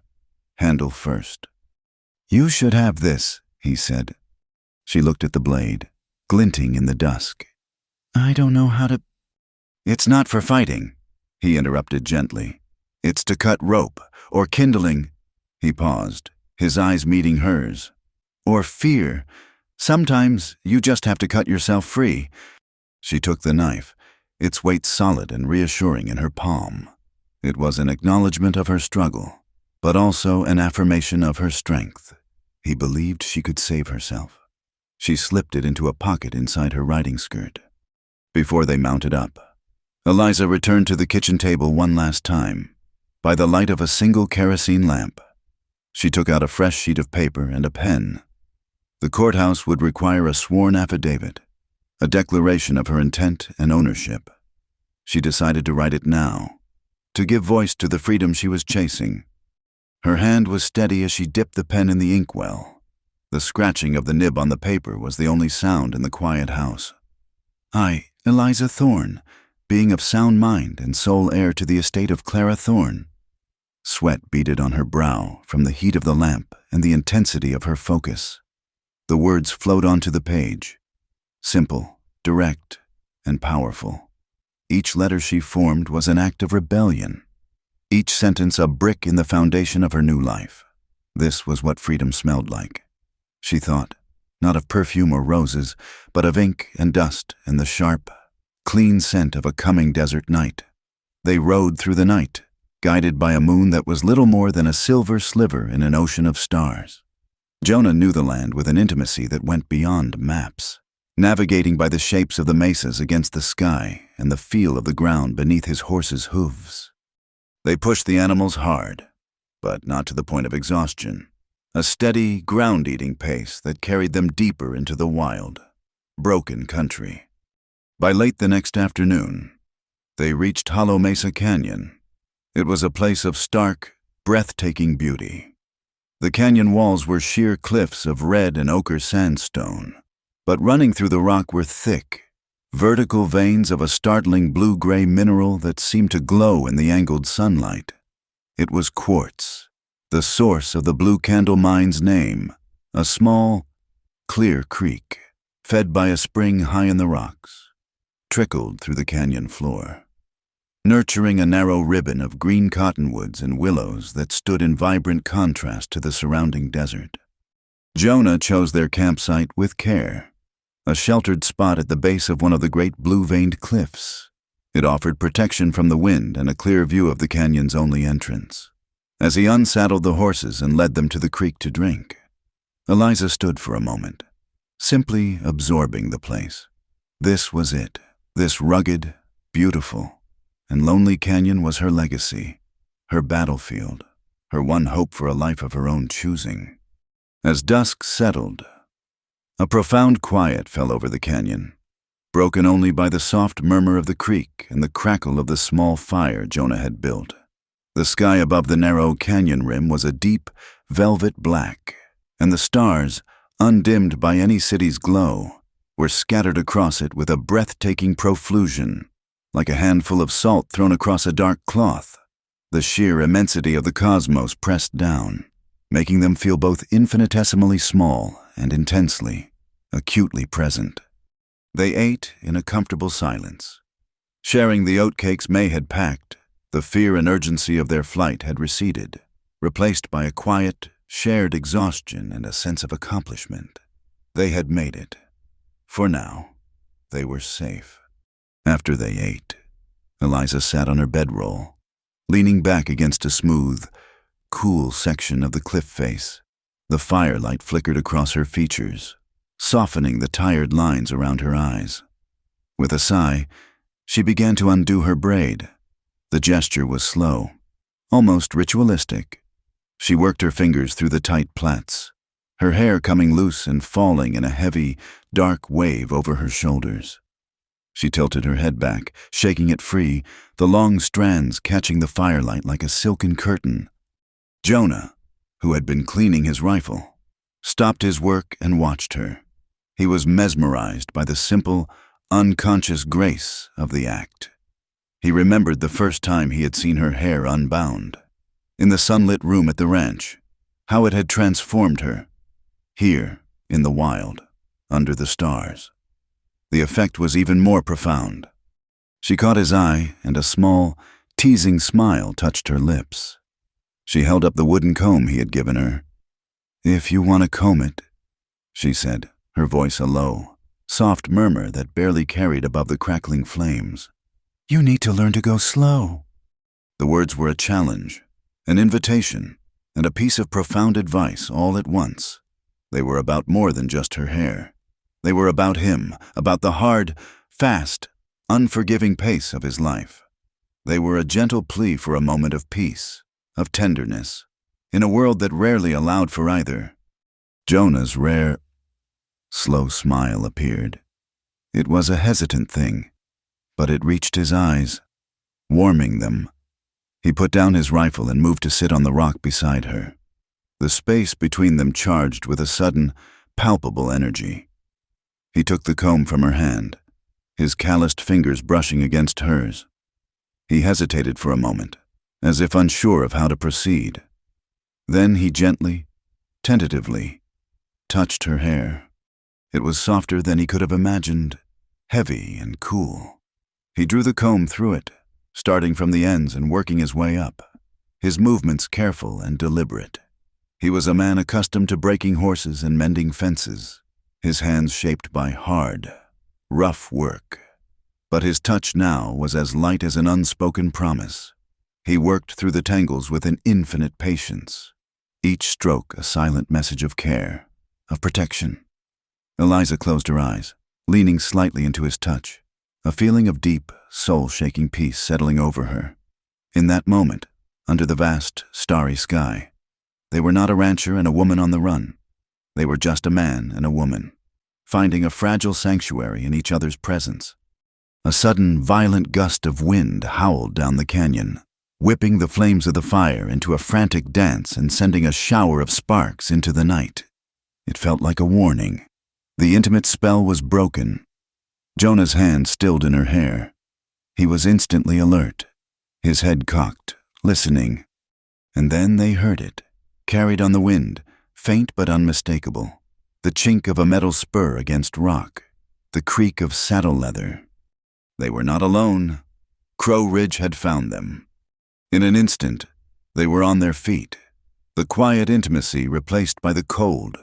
A: handle first. "You should have this," he said. She looked at the blade, glinting in the dusk. "I don't know how to—" "It's not for fighting," he interrupted gently. "It's to cut rope, or kindling." He paused, his eyes meeting hers. "Or fear. Sometimes you just have to cut yourself free." She took the knife, its weight solid and reassuring in her palm. It was an acknowledgement of her struggle, but also an affirmation of her strength. He believed she could save herself. She slipped it into a pocket inside her riding skirt. Before they mounted up, Eliza returned to the kitchen table one last time, by the light of a single kerosene lamp. She took out a fresh sheet of paper and a pen. The courthouse would require a sworn affidavit, a declaration of her intent and ownership. She decided to write it now, to give voice to the freedom she was chasing. Her hand was steady as she dipped the pen in the inkwell. The scratching of the nib on the paper was the only sound in the quiet house. "I, Eliza Thorne, being of sound mind and sole heir to the estate of Clara Thorne." Sweat beaded on her brow from the heat of the lamp and the intensity of her focus. The words flowed onto the page, simple, direct, and powerful. Each letter she formed was an act of rebellion. Each sentence a brick in the foundation of her new life. This was what freedom smelled like. She thought, not of perfume or roses, but of ink and dust and the sharp, clean scent of a coming desert night. They rode through the night, guided by a moon that was little more than a silver sliver in an ocean of stars. Jonah knew the land with an intimacy that went beyond maps, navigating by the shapes of the mesas against the sky and the feel of the ground beneath his horse's hooves. They pushed the animals hard, but not to the point of exhaustion. A steady, ground-eating pace that carried them deeper into the wild. broken country. By late the next afternoon, they reached Hollow Mesa Canyon. It was a place of stark, breathtaking beauty. The canyon walls were sheer cliffs of red and ochre sandstone, but running through the rock were thick, vertical veins of a startling blue-gray mineral that seemed to glow in the angled sunlight. It was quartz, the source of the Blue Candle Mine's name, a small, clear creek, fed by a spring high in the rocks, trickled through the canyon floor, nurturing a narrow ribbon of green cottonwoods and willows that stood in vibrant contrast to the surrounding desert. Jonah chose their campsite with care, a sheltered spot at the base of one of the great blue-veined cliffs. It offered protection from the wind and a clear view of the canyon's only entrance. As he unsaddled the horses and led them to the creek to drink, Eliza stood for a moment, simply absorbing the place. This was it. This rugged, beautiful, and lonely canyon was her legacy, her battlefield, her one hope for a life of her own choosing. As dusk settled, a profound quiet fell over the canyon, broken only by the soft murmur of the creek and the crackle of the small fire Jonah had built. The sky above the narrow canyon rim was a deep, velvet black, and the stars, undimmed by any city's glow, were scattered across it with a breathtaking profusion, like a handful of salt thrown across a dark cloth. The sheer immensity of the cosmos pressed down, making them feel both infinitesimally small and intensely, acutely present. They ate in a comfortable silence. Sharing the oatcakes May had packed, the fear and urgency of their flight had receded, replaced by a quiet, shared exhaustion and a sense of accomplishment. They had made it. For now, they were safe. After they ate, Eliza sat on her bedroll, leaning back against a smooth, cool section of the cliff face. The firelight flickered across her features, softening the tired lines around her eyes. With a sigh, she began to undo her braid. The gesture was slow, almost ritualistic. She worked her fingers through the tight plaits, her hair coming loose and falling in a heavy, dark wave over her shoulders. She tilted her head back, shaking it free, the long strands catching the firelight like a silken curtain. Jonah, who had been cleaning his rifle, stopped his work and watched her. He was mesmerized by the simple, unconscious grace of the act. He remembered the first time he had seen her hair unbound, in the sunlit room at the ranch, how it had transformed her. Here, in the wild, under the stars. The effect was even more profound. She caught his eye, and a small, teasing smile touched her lips. She held up the wooden comb he had given her. "If you want to comb it," she said, her voice a low, soft murmur that barely carried above the crackling flames. "You need to learn to go slow." The words were a challenge, an invitation, and a piece of profound advice all at once. They were about more than just her hair. They were about him, about the hard, fast, unforgiving pace of his life. They were a gentle plea for a moment of peace, of tenderness, in a world that rarely allowed for either. Jonah's rare, slow smile appeared. It was a hesitant thing, but it reached his eyes, warming them. He put down his rifle and moved to sit on the rock beside her, the space between them charged with a sudden, palpable energy. He took the comb from her hand, his calloused fingers brushing against hers. He hesitated for a moment, as if unsure of how to proceed. Then he gently, tentatively, touched her hair. It was softer than he could have imagined, heavy and cool. He drew the comb through it, starting from the ends and working his way up, his movements careful and deliberate. He was a man accustomed to breaking horses and mending fences, his hands shaped by hard, rough work. But his touch now was as light as an unspoken promise. He worked through the tangles with an infinite patience, each stroke a silent message of care, of protection. Eliza closed her eyes, leaning slightly into his touch, a feeling of deep, soul-shaking peace settling over her. In that moment, under the vast, starry sky, they were not a rancher and a woman on the run. They were just a man and a woman, finding a fragile sanctuary in each other's presence. A sudden, violent gust of wind howled down the canyon, whipping the flames of the fire into a frantic dance and sending a shower of sparks into the night. It felt like a warning. The intimate spell was broken. Jonah's hand stilled in her hair. He was instantly alert, his head cocked, listening. And then they heard it, carried on the wind, faint but unmistakable. The chink of a metal spur against rock, the creak of saddle leather. They were not alone. Crow Ridge had found them. In an instant, they were on their feet, the quiet intimacy replaced by the cold,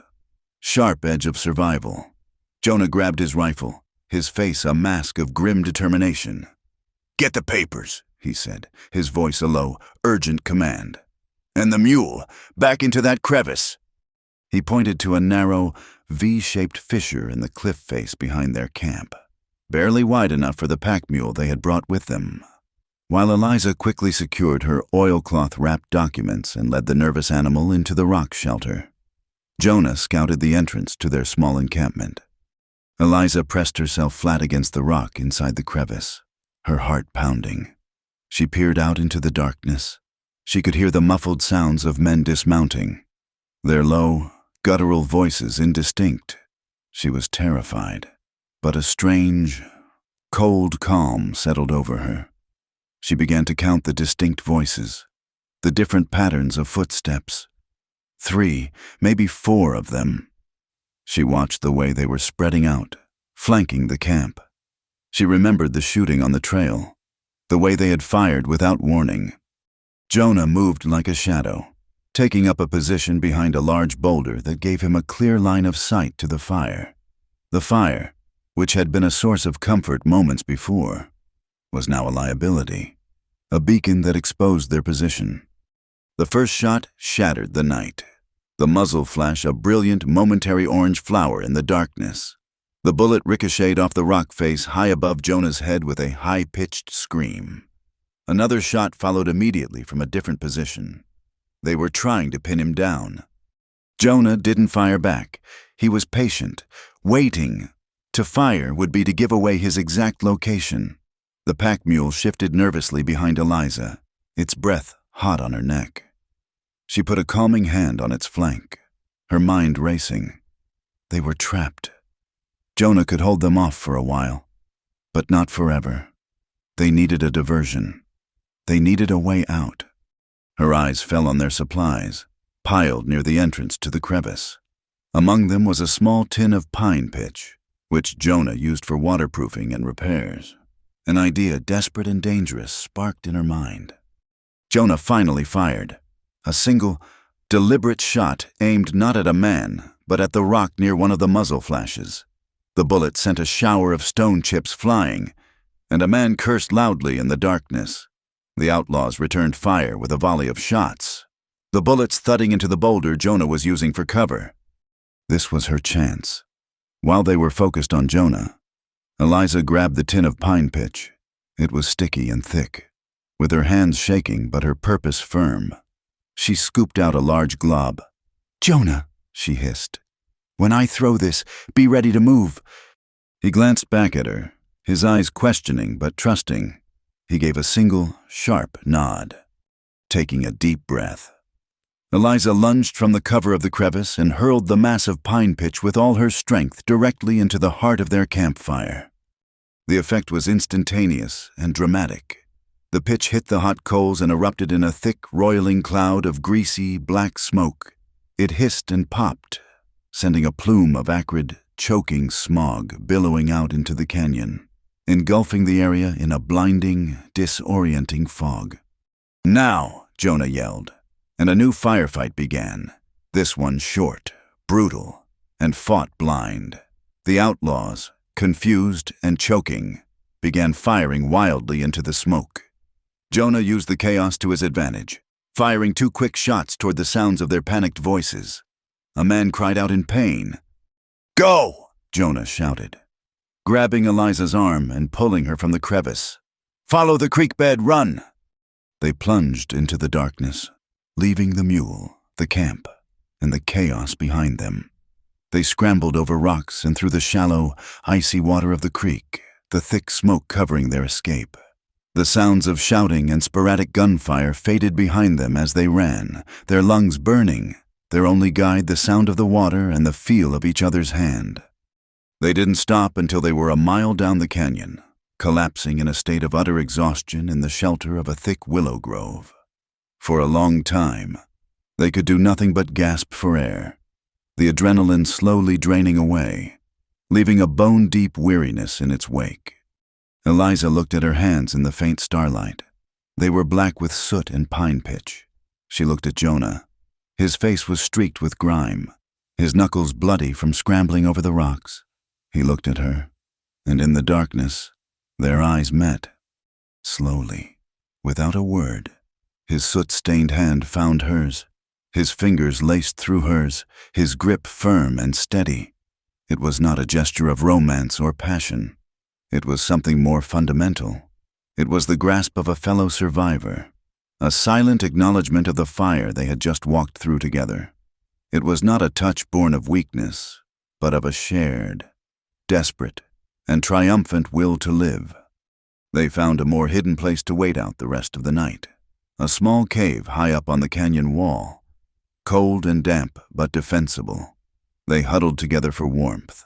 A: sharp edge of survival. Jonah grabbed his rifle, his face a mask of grim determination. "Get the papers," he said, his voice a low, urgent command. "And the mule, back into that crevice." He pointed to a narrow, V-shaped fissure in the cliff face behind their camp, barely wide enough for the pack mule they had brought with them. While Eliza quickly secured her oilcloth-wrapped documents and led the nervous animal into the rock shelter, Jonah scouted the entrance to their small encampment. Eliza pressed herself flat against the rock inside the crevice, her heart pounding. She peered out into the darkness. She could hear the muffled sounds of men dismounting, their low, guttural voices indistinct. She was terrified, but a strange, cold calm settled over her. She began to count the distinct voices, the different patterns of footsteps. 3, maybe 4 of them. She watched the way they were spreading out, flanking the camp. She remembered the shooting on the trail, the way they had fired without warning. Jonah moved like a shadow, taking up a position behind a large boulder that gave him a clear line of sight to the fire. The fire, which had been a source of comfort moments before, was now a liability, a beacon that exposed their position. The first shot shattered the night, the muzzle flash a brilliant, momentary orange flower in the darkness. The bullet ricocheted off the rock face high above Jonah's head with a high-pitched scream. Another shot followed immediately from a different position. They were trying to pin him down. Jonah didn't fire back. He was patient, waiting. To fire would be to give away his exact location. The pack mule shifted nervously behind Eliza, its breath hot on her neck. She put a calming hand on its flank, her mind racing. They were trapped. Jonah could hold them off for a while, but not forever. They needed a diversion. They needed a way out. Her eyes fell on their supplies, piled near the entrance to the crevice. Among them was a small tin of pine pitch, which Jonah used for waterproofing and repairs. An idea desperate and dangerous sparked in her mind. Jonah finally fired. A single, deliberate shot aimed not at a man, but at the rock near one of the muzzle flashes. The bullet sent a shower of stone chips flying, and a man cursed loudly in the darkness. The outlaws returned fire with a volley of shots, the bullets thudding into the boulder Jonah was using for cover. This was her chance. While they were focused on Jonah, Eliza grabbed the tin of pine pitch. It was sticky and thick, with her hands shaking but her purpose firm. She scooped out a large glob. "Jonah," she hissed, "when I throw this, be ready to move." He glanced back at her, his eyes questioning but trusting. He gave a single, sharp nod, taking a deep breath. Eliza lunged from the cover of the crevice and hurled the mass of pine pitch with all her strength directly into the heart of their campfire. The effect was instantaneous and dramatic. The pitch hit the hot coals and erupted in a thick, roiling cloud of greasy, black smoke. It hissed and popped, sending a plume of acrid, choking smog billowing out into the canyon, engulfing the area in a blinding, disorienting fog. "Now!" Jonah yelled, and a new firefight began, this one short, brutal, and fought blind. The outlaws, confused and choking, began firing wildly into the smoke. Jonah used the chaos to his advantage, firing 2 quick shots toward the sounds of their panicked voices. A man cried out in pain. "Go!" Jonah shouted, grabbing Eliza's arm and pulling her from the crevice. "Follow the creek bed, run!" They plunged into the darkness, leaving the mule, the camp, and the chaos behind them. They scrambled over rocks and through the shallow, icy water of the creek, the thick smoke covering their escape. The sounds of shouting and sporadic gunfire faded behind them as they ran, their lungs burning, their only guide the sound of the water and the feel of each other's hand. They didn't stop until they were a mile down the canyon, collapsing in a state of utter exhaustion in the shelter of a thick willow grove. For a long time, they could do nothing but gasp for air, the adrenaline slowly draining away, leaving a bone-deep weariness in its wake. Eliza looked at her hands in the faint starlight. They were black with soot and pine pitch. She looked at Jonah. His face was streaked with grime, his knuckles bloody from scrambling over the rocks. He looked at her, and in the darkness, their eyes met. Slowly, without a word, his soot-stained hand found hers, his fingers laced through hers, his grip firm and steady. It was not a gesture of romance or passion. It was something more fundamental. It was the grasp of a fellow survivor, a silent acknowledgement of the fire they had just walked through together. It was not a touch born of weakness, but of a shared, desperate, and triumphant will to live. They found a more hidden place to wait out the rest of the night, a small cave high up on the canyon wall, cold and damp but defensible. They huddled together for warmth,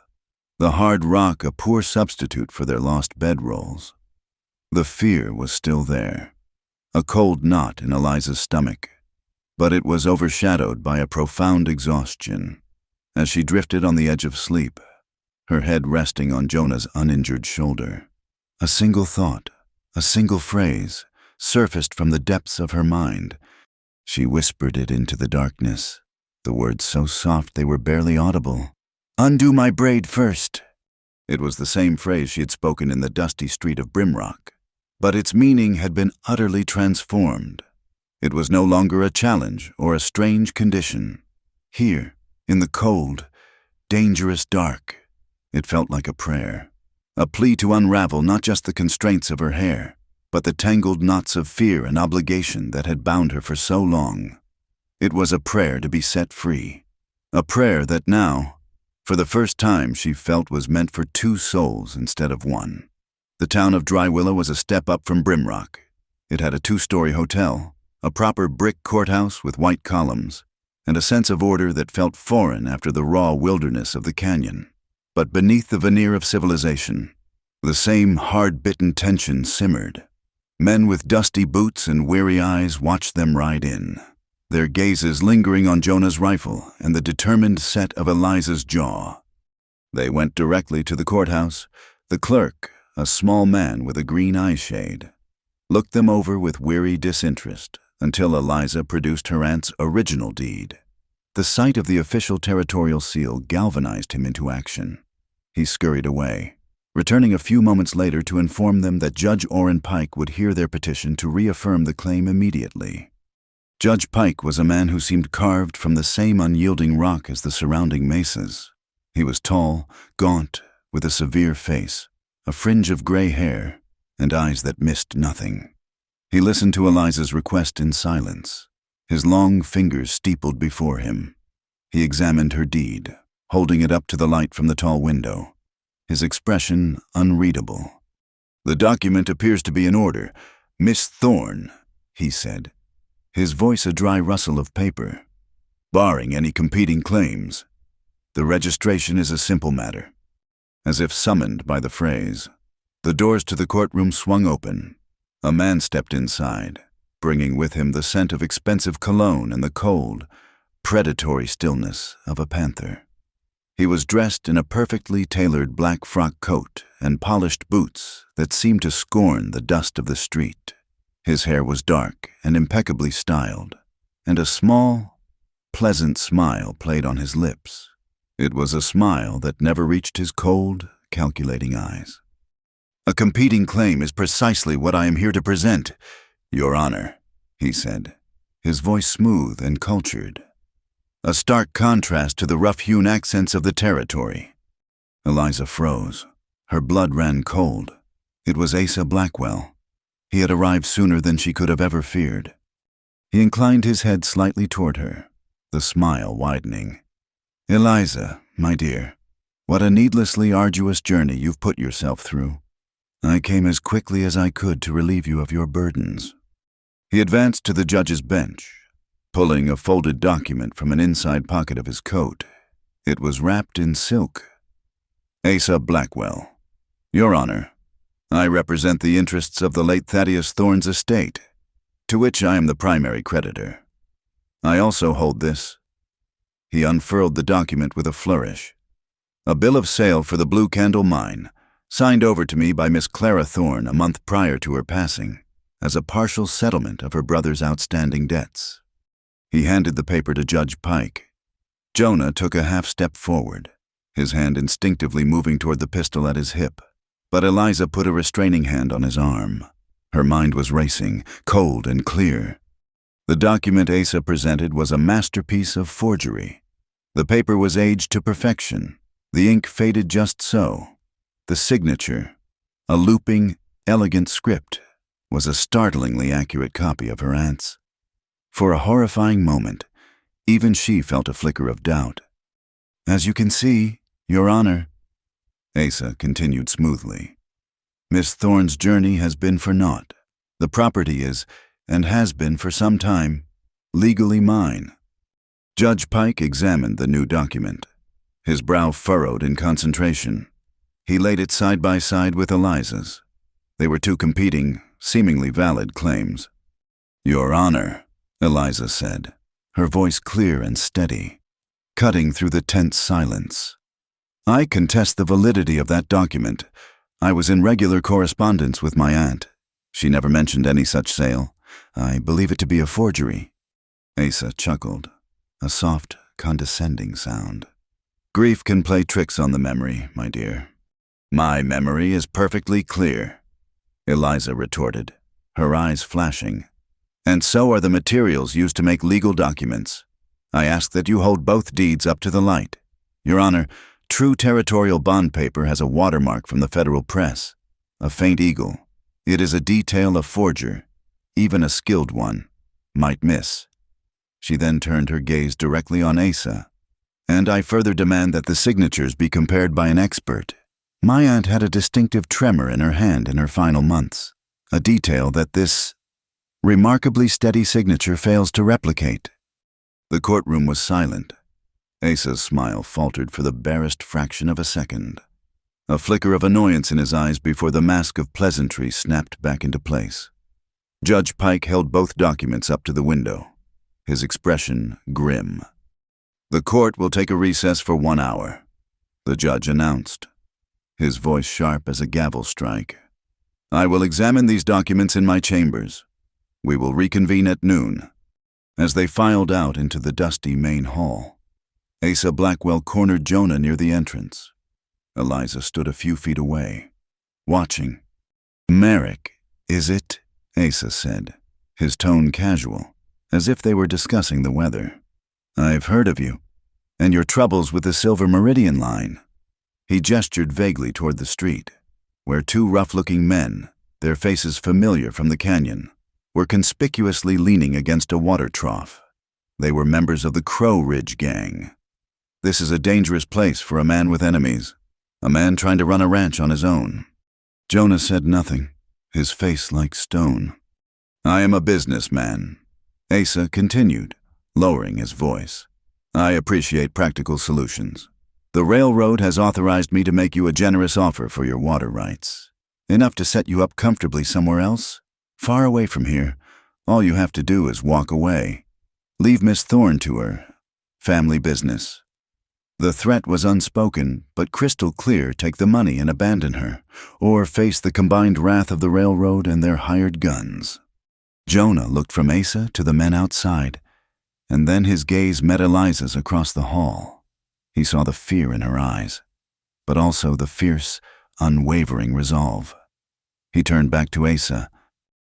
A: the hard rock a poor substitute for their lost bedrolls. The fear was still there, a cold knot in Eliza's stomach, but it was overshadowed by a profound exhaustion. As she drifted on the edge of sleep, her head resting on Jonah's uninjured shoulder, a single thought, a single phrase, surfaced from the depths of her mind. She whispered it into the darkness, the words so soft they were barely audible. "Undo my braid first." It was the same phrase she had spoken in the dusty street of Brimrock, but its meaning had been utterly transformed. It was no longer a challenge or a strange condition. Here, in the cold, dangerous dark, it felt like a prayer, a plea to unravel not just the constraints of her hair, but the tangled knots of fear and obligation that had bound her for so long. It was a prayer to be set free, a prayer that now, for the first time, she felt was meant for two souls instead of one. The town of Dry Willow was a step up from Brimrock. It had a 2-story hotel, a proper brick courthouse with white columns, and a sense of order that felt foreign after the raw wilderness of the canyon. But beneath the veneer of civilization, the same hard-bitten tension simmered. Men with dusty boots and weary eyes watched them ride in, their gazes lingering on Jonah's rifle and the determined set of Eliza's jaw. They went directly to the courthouse. The clerk, a small man with a green eye shade, looked them over with weary disinterest until Eliza produced her aunt's original deed. The sight of the official territorial seal galvanized him into action. He scurried away, returning a few moments later to inform them that Judge Orrin Pike would hear their petition to reaffirm the claim immediately. Judge Pike was a man who seemed carved from the same unyielding rock as the surrounding mesas. He was tall, gaunt, with a severe face, a fringe of gray hair, and eyes that missed nothing. He listened to Eliza's request in silence, his long fingers steepled before him. He examined her deed, holding it up to the light from the tall window, his expression unreadable. "The document appears to be in order, Miss Thorne," he said, his voice a dry rustle of paper. "Barring any competing claims, the registration is a simple matter." As if summoned by the phrase, the doors to the courtroom swung open. A man stepped inside, bringing with him the scent of expensive cologne and the cold, predatory stillness of a panther. He was dressed in a perfectly tailored black frock coat and polished boots that seemed to scorn the dust of the street. His hair was dark and impeccably styled, and a small, pleasant smile played on his lips. It was a smile that never reached his cold, calculating eyes. "A competing claim is precisely what I am here to present, Your Honor," he said, his voice smooth and cultured, a stark contrast to the rough-hewn accents of the territory. Eliza froze. Her blood ran cold. It was Asa Blackwell. He had arrived sooner than she could have ever feared. He inclined his head slightly toward her, the smile widening. Eliza, my dear, what a needlessly arduous journey you've put yourself through. I came as quickly as I could to relieve you of your burdens. He advanced to the judge's bench, pulling a folded document from an inside pocket of his coat. It was wrapped in silk. Asa Blackwell, Your Honor, I represent the interests of the late Thaddeus Thorne's estate, to which I am the primary creditor. I also hold this. He unfurled the document with a flourish. A bill of sale for the Blue Candle Mine, signed over to me by Miss Clara Thorne a month prior to her passing, as a partial settlement of her brother's outstanding debts. He handed the paper to Judge Pike. Jonah took a half-step forward, his hand instinctively moving toward the pistol at his hip, but Eliza put a restraining hand on his arm. Her mind was racing, cold and clear. The document Asa presented was a masterpiece of forgery. The paper was aged to perfection, the ink faded just so. The signature, a looping, elegant script, was a startlingly accurate copy of her aunt's. For a horrifying moment, even she felt a flicker of doubt. As you can see, Your Honor, Asa continued smoothly, Miss Thorne's journey has been for naught. The property is, and has been for some time, legally mine. Judge Pike examined the new document, his brow furrowed in concentration. He laid it side by side with Eliza's. They were two competing, seemingly valid claims. Your Honor, Eliza said, her voice clear and steady, cutting through the tense silence. I contest the validity of that document. I was in regular correspondence with my aunt. She never mentioned any such sale. I believe it to be a forgery. Asa chuckled, a soft, condescending sound. Grief can play tricks on the memory, my dear. My memory is perfectly clear, Eliza retorted, her eyes flashing. And so are the materials used to make legal documents. I ask that you hold both deeds up to the light. Your Honor, true territorial bond paper has a watermark from the federal press, a faint eagle. It is a detail a forger, even a skilled one, might miss. She then turned her gaze directly on Asa. And I further demand that the signatures be compared by an expert. My aunt had a distinctive tremor in her hand in her final months, a detail that this remarkably steady signature fails to replicate. The courtroom was silent. Asa's smile faltered for the barest fraction of a second, a flicker of annoyance in his eyes before the mask of pleasantry snapped back into place. Judge Pike held both documents up to the window, his expression grim. The court will take a recess for 1 hour, the judge announced, his voice sharp as a gavel strike. I will examine these documents in my chambers. We will reconvene at noon. As they filed out into the dusty main hall, Asa Blackwell cornered Jonah near the entrance. Eliza stood a few feet away, watching. Merrick, is it? Asa said, his tone casual, as if they were discussing the weather. I've heard of you, and your troubles with the Silver Meridian line. He gestured vaguely toward the street, where two rough-looking men, their faces familiar from the canyon, were conspicuously leaning against a water trough. They were members of the Crow Ridge gang. This is a dangerous place for a man with enemies, a man trying to run a ranch on his own. Jonah said nothing, his face like stone. I am a businessman, Asa continued, lowering his voice. I appreciate practical solutions. The railroad has authorized me to make you a generous offer for your water rights. Enough to set you up comfortably somewhere else, far away from here. All you have to do is walk away. Leave Miss Thorne to her family business. The threat was unspoken, but crystal clear. Take the money and abandon her, or face the combined wrath of the railroad and their hired guns. Jonah looked from Asa to the men outside, and then his gaze met Eliza's across the hall. He saw the fear in her eyes, but also the fierce, unwavering resolve. He turned back to Asa.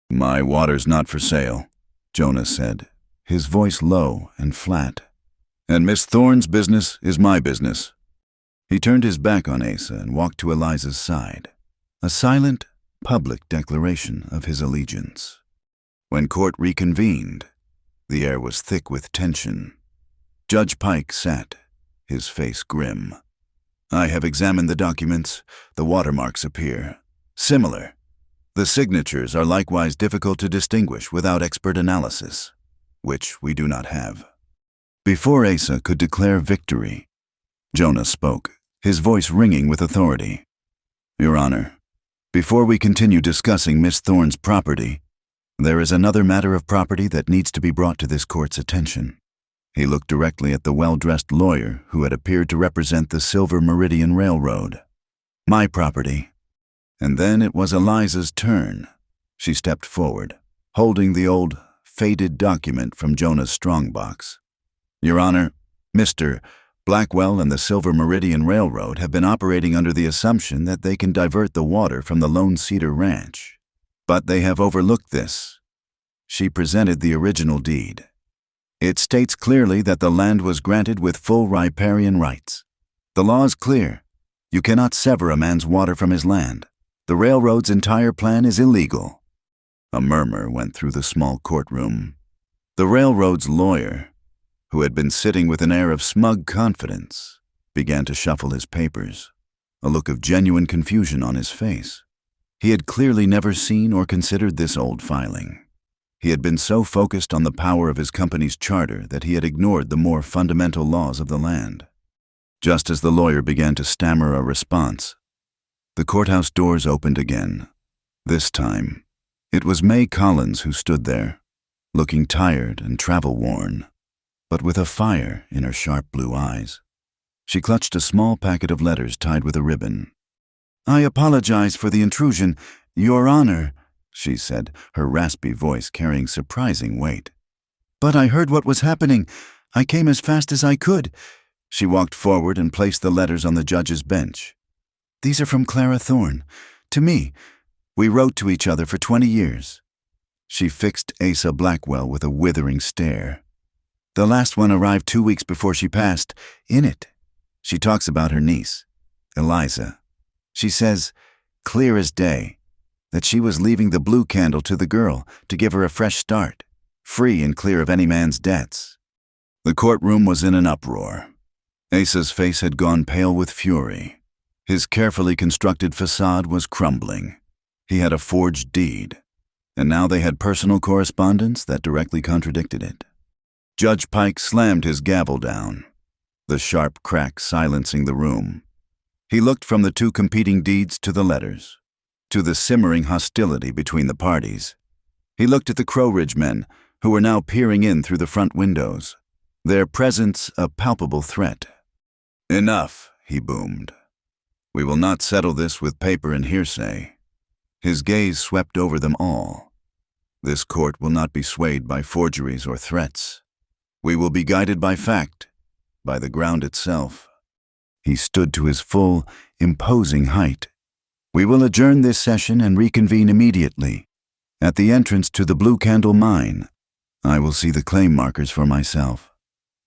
A: My water's not for sale, Jonah said, his voice low and flat. And Miss Thorne's business is my business. He turned his back on Asa and walked to Eliza's side, a silent, public declaration of his allegiance. When court reconvened, the air was thick with tension. Judge Pike sat, his face grim. "I have examined the documents. The watermarks appear similar. The signatures are likewise difficult to distinguish without expert analysis, which we do not have." Before Asa could declare victory, Jonah spoke, his voice ringing with authority. "Your Honor, before we continue discussing Miss Thorne's property, there is another matter of property that needs to be brought to this court's attention." He looked directly at the well-dressed lawyer who had appeared to represent the Silver Meridian Railroad. "My property." And then it was Eliza's turn. She stepped forward, holding the old, faded document from Jonah's strongbox. "Your Honor, Mr. Blackwell and the Silver Meridian Railroad have been operating under the assumption that they can divert the water from the Lone Cedar Ranch. But they have overlooked this." She presented the original deed. "It states clearly that the land was granted with full riparian rights. The law is clear. You cannot sever a man's water from his land. The railroad's entire plan is illegal." A murmur went through the small courtroom. The railroad's lawyer, who had been sitting with an air of smug confidence, began to shuffle his papers, a look of genuine confusion on his face. He had clearly never seen or considered this old filing. He had been so focused on the power of his company's charter that he had ignored the more fundamental laws of the land. Just as the lawyer began to stammer a response, the courthouse doors opened again. This time, it was May Collins who stood there, looking tired and travel-worn, but with a fire in her sharp blue eyes. She clutched a small packet of letters tied with a ribbon. "I apologize for the intrusion, Your Honor," she said, her raspy voice carrying surprising weight. "But I heard what was happening. I came as fast as I could." She walked forward and placed the letters on the judge's bench. "These are from Clara Thorne. To me. We wrote to each other for 20 years. She fixed Asa Blackwell with a withering stare. "The last one arrived 2 weeks before she passed. In it, she talks about her niece, Eliza. She says, clear as day, that she was leaving the blue candle to the girl to give her a fresh start, free and clear of any man's debts." The courtroom was in an uproar. Asa's face had gone pale with fury. His carefully constructed facade was crumbling. He had a forged deed, and now they had personal correspondence that directly contradicted it. Judge Pike slammed his gavel down, the sharp crack silencing the room. He looked from the two competing deeds to the letters, to the simmering hostility between the parties. He looked at the Crow Ridge men, who were now peering in through the front windows, their presence a palpable threat. "Enough," he boomed. "We will not settle this with paper and hearsay." His gaze swept over them all. "This court will not be swayed by forgeries or threats. We will be guided by fact, by the ground itself." He stood to his full, imposing height. "We will adjourn this session and reconvene immediately. At the entrance to the Blue Candle Mine, I will see the claim markers for myself.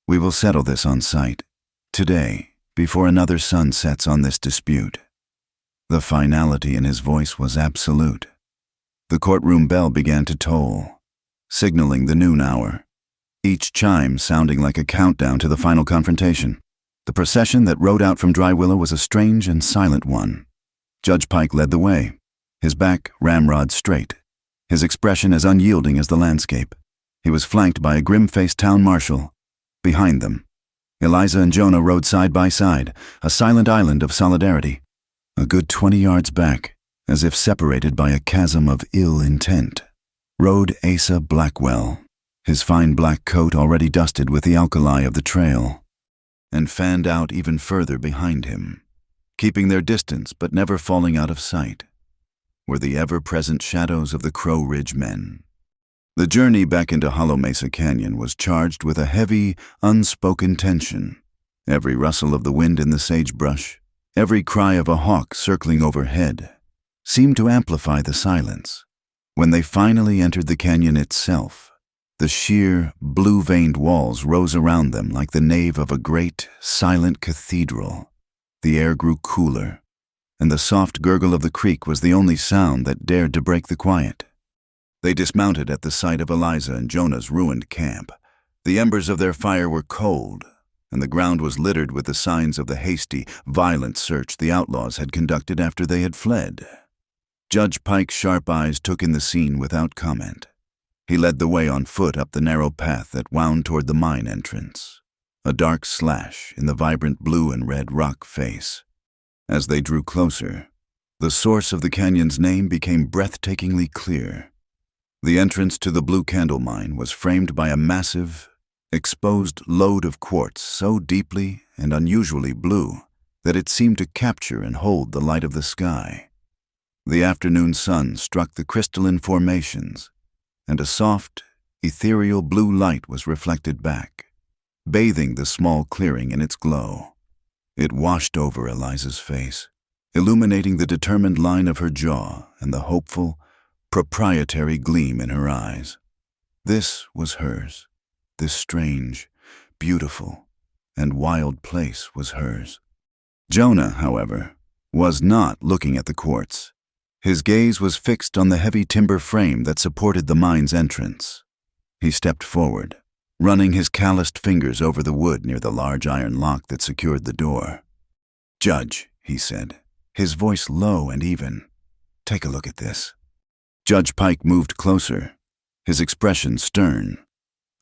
A: We will settle this on site, today, before another sun sets on this dispute." The finality in his voice was absolute. The courtroom bell began to toll, signaling the noon hour, each chime sounding like a countdown to the final confrontation. The procession that rode out from Dry Willow was a strange and silent one. Judge Pike led the way, his back ramrod straight, his expression as unyielding as the landscape. He was flanked by a grim-faced town marshal. Behind them, Eliza and Jonah rode side by side, a silent island of solidarity. A good 20 yards back, as if separated by a chasm of ill intent, rode Asa Blackwell, his fine black coat already dusted with the alkali of the trail, and fanned out even further behind him, keeping their distance but never falling out of sight, were the ever-present shadows of the Crow Ridge men. The journey back into Hollow Mesa Canyon was charged with a heavy, unspoken tension. Every rustle of the wind in the sagebrush, every cry of a hawk circling overhead, seemed to amplify the silence. When they finally entered the canyon itself, the sheer, blue-veined walls rose around them like the nave of a great, silent cathedral. The air grew cooler, and the soft gurgle of the creek was the only sound that dared to break the quiet. They dismounted at the sight of Eliza and Jonah's ruined camp. The embers of their fire were cold, and the ground was littered with the signs of the hasty, violent search the outlaws had conducted after they had fled. Judge Pike's sharp eyes took in the scene without comment. He led the way on foot up the narrow path that wound toward the mine entrance, a dark slash in the vibrant blue and red rock face. As they drew closer, the source of the canyon's name became breathtakingly clear. The entrance to the Blue Candle Mine was framed by a massive, exposed lode of quartz so deeply and unusually blue that it seemed to capture and hold the light of the sky. The afternoon sun struck the crystalline formations, and a soft, ethereal blue light was reflected back, bathing the small clearing in its glow. It washed over Eliza's face, illuminating the determined line of her jaw and the hopeful, proprietary gleam in her eyes. This was hers. This strange, beautiful, and wild place was hers. Jonah, however, was not looking at the quartz. His gaze was fixed on the heavy timber frame that supported the mine's entrance. He stepped forward, running his calloused fingers over the wood near the large iron lock that secured the door. "Judge," he said, his voice low and even, "take a look at this." Judge Pike moved closer, his expression stern.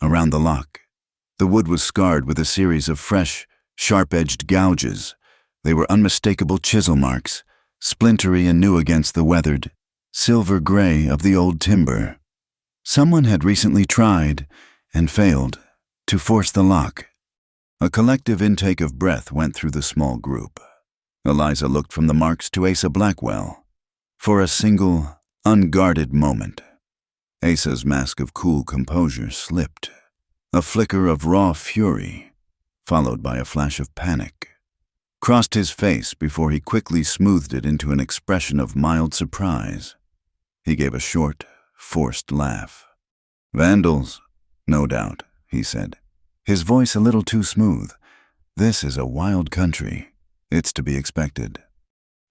A: Around the lock, the wood was scarred with a series of fresh, sharp-edged gouges. They were unmistakable chisel marks, splintery and new against the weathered, silver gray of the old timber. Someone had recently tried, and failed, to force the lock. A collective intake of breath went through the small group. Eliza looked from the marks to Asa Blackwell. For a single, unguarded moment, Asa's mask of cool composure slipped. A flicker of raw fury, followed by a flash of panic, crossed his face before he quickly smoothed it into an expression of mild surprise. He gave a short, forced laugh. "Vandals, no doubt," he said, his voice a little too smooth. "This is a wild country. It's to be expected."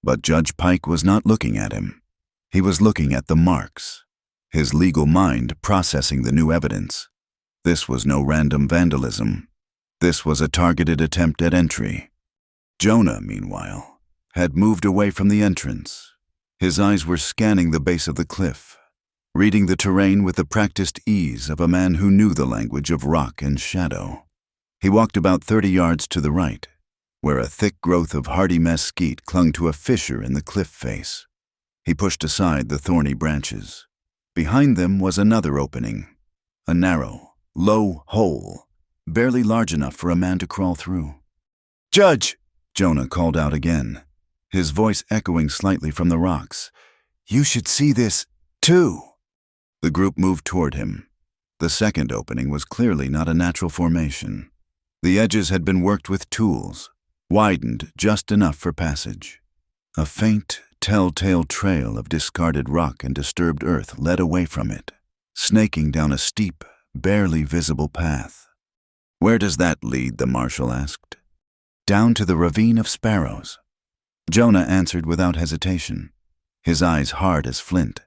A: But Judge Pike was not looking at him. He was looking at the marks, his legal mind processing the new evidence. This was no random vandalism. This was a targeted attempt at entry. Jonah, meanwhile, had moved away from the entrance. His eyes were scanning the base of the cliff, reading the terrain with the practiced ease of a man who knew the language of rock and shadow. He walked about 30 yards to the right, where a thick growth of hardy mesquite clung to a fissure in the cliff face. He pushed aside the thorny branches. Behind them was another opening, a narrow, low hole, barely large enough for a man to crawl through. "Judge!" Jonah called out again, his voice echoing slightly from the rocks. "You should see this, too." The group moved toward him. The second opening was clearly not a natural formation. The edges had been worked with tools, widened just enough for passage. A faint, telltale trail of discarded rock and disturbed earth led away from it, snaking down a steep, barely visible path. "Where does that lead?" the marshal asked. "Down to the ravine of sparrows." Jonah answered without hesitation, his eyes hard as flint.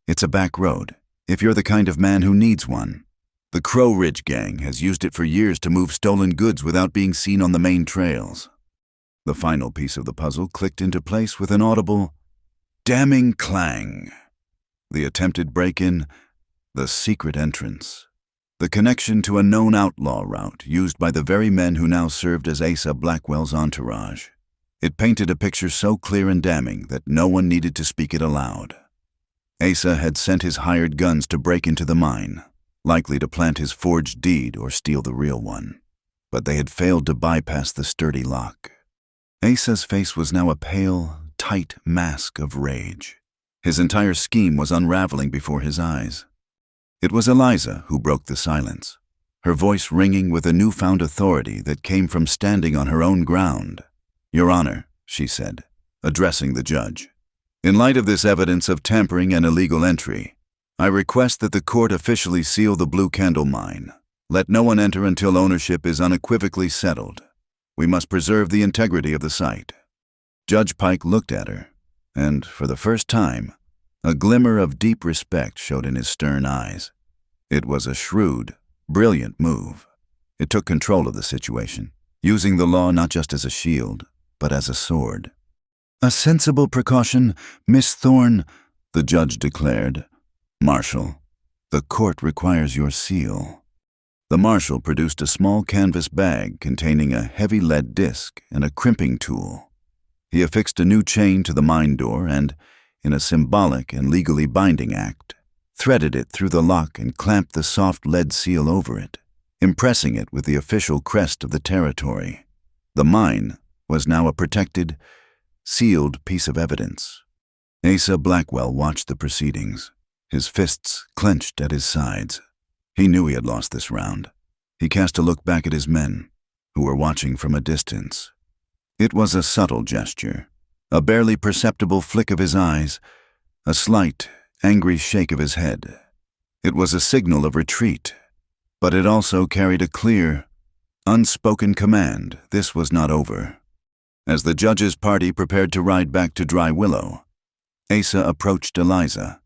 A: "It's a back road, if you're the kind of man who needs one. The Crow Ridge gang has used it for years to move stolen goods without being seen on the main trails." The final piece of the puzzle clicked into place with an audible, damning clang. The attempted break-in, the secret entrance, the connection to a known outlaw route used by the very men who now served as Asa Blackwell's entourage. It painted a picture so clear and damning that no one needed to speak it aloud. Asa had sent his hired guns to break into the mine, likely to plant his forged deed or steal the real one. But they had failed to bypass the sturdy lock. Asa's face was now a pale, tight mask of rage. His entire scheme was unraveling before his eyes. It was Eliza who broke the silence, her voice ringing with a newfound authority that came from standing on her own ground. "Your Honor," she said, addressing the judge, "in light of this evidence of tampering and illegal entry, I request that the court officially seal the Blue Candle Mine. Let no one enter until ownership is unequivocally settled. We must preserve the integrity of the site." Judge Pike looked at her, and, for the first time, a glimmer of deep respect showed in his stern eyes. It was a shrewd, brilliant move. It took control of the situation. using the law not just as a shield, but as a sword. "A sensible precaution, Miss Thorne," the judge declared. "Marshal, the court requires your seal." The marshal produced a small canvas bag containing a heavy lead disc and a crimping tool. He affixed a new chain to the mine door and, in a symbolic and legally binding act, threaded it through the lock and clamped the soft lead seal over it, impressing it with the official crest of the territory. The mine was now a protected, sealed piece of evidence. Asa Blackwell watched the proceedings, his fists clenched at his sides. He knew he had lost this round. He cast a look back at his men, who were watching from a distance. It was a subtle gesture, a barely perceptible flick of his eyes, a slight, angry shake of his head. It was a signal of retreat, but it also carried a clear, unspoken command. This was not over. As the judge's party prepared to ride back to Dry Willow, Asa approached Eliza.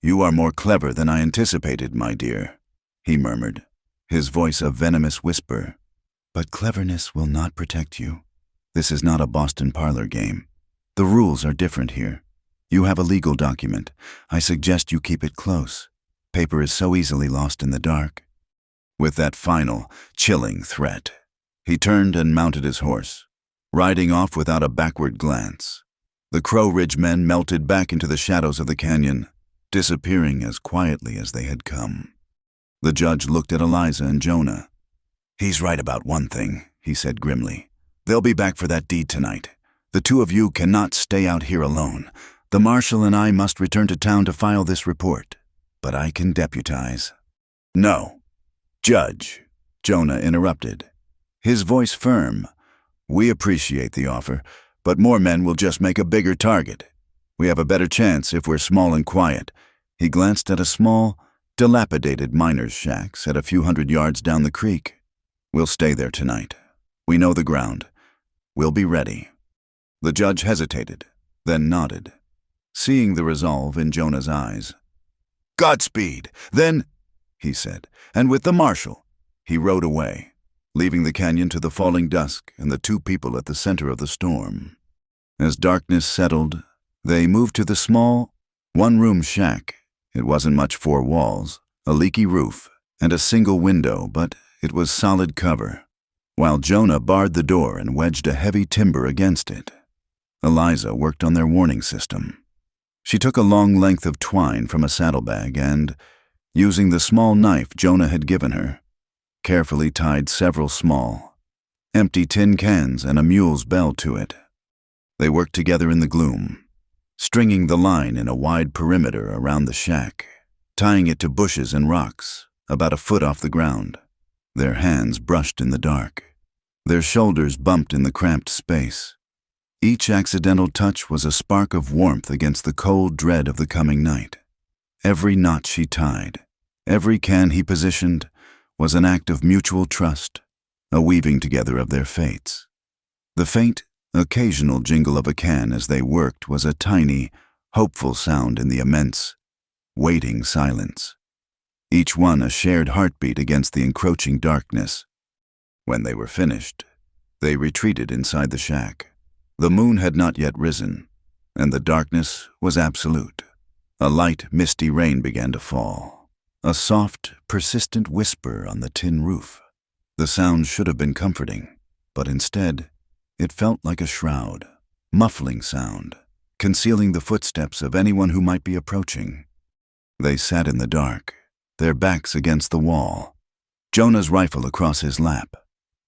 A: "You are more clever than I anticipated, my dear," he murmured, his voice a venomous whisper. "But cleverness will not protect you. This is not a Boston parlor game. The rules are different here. You have a legal document. I suggest you keep it close. Paper is so easily lost in the dark." With that final, chilling threat, he turned and mounted his horse, riding off without a backward glance. The Crow Ridge men melted back into the shadows of the canyon, disappearing as quietly as they had come. The judge looked at Eliza and Jonah. "He's right about one thing," he said grimly. "They'll be back for that deed tonight. The two of you cannot stay out here alone. The marshal and I must return to town to file this report, but I can deputize." "No, Judge," Jonah interrupted, his voice firm. "We appreciate the offer, but more men will just make a bigger target. We have a better chance if we're small and quiet." He glanced at a small, dilapidated miner's shack set a few hundred yards down the creek. "We'll stay there tonight. We know the ground. We'll be ready." The judge hesitated, then nodded, seeing the resolve in Jonah's eyes. "Godspeed, then," he said, and with the marshal, he rode away, leaving the canyon to the falling dusk and the two people at the center of the storm. As darkness settled, they moved to the small, one-room shack. It wasn't much, 4 walls, a leaky roof, and a single window, but it was solid cover, while Jonah barred the door and wedged a heavy timber against it. Eliza worked on their warning system. She took a long length of twine from a saddlebag and, using the small knife Jonah had given her, carefully tied several small, empty tin cans and a mule's bell to it. They worked together in the gloom, stringing the line in a wide perimeter around the shack, tying it to bushes and rocks, about a foot off the ground. Their hands brushed in the dark. Their shoulders bumped in the cramped space. Each accidental touch was a spark of warmth against the cold dread of the coming night. Every knot she tied, every can he positioned, was an act of mutual trust, a weaving together of their fates. The faint, occasional jingle of a can as they worked was a tiny, hopeful sound in the immense, waiting silence. Each one a shared heartbeat against the encroaching darkness. When they were finished, they retreated inside the shack. The moon had not yet risen, and the darkness was absolute. A light, misty rain began to fall, a soft, persistent whisper on the tin roof. The sound should have been comforting, but instead, it felt like a shroud, muffling sound, concealing the footsteps of anyone who might be approaching. They sat in the dark, their backs against the wall, Jonah's rifle across his lap.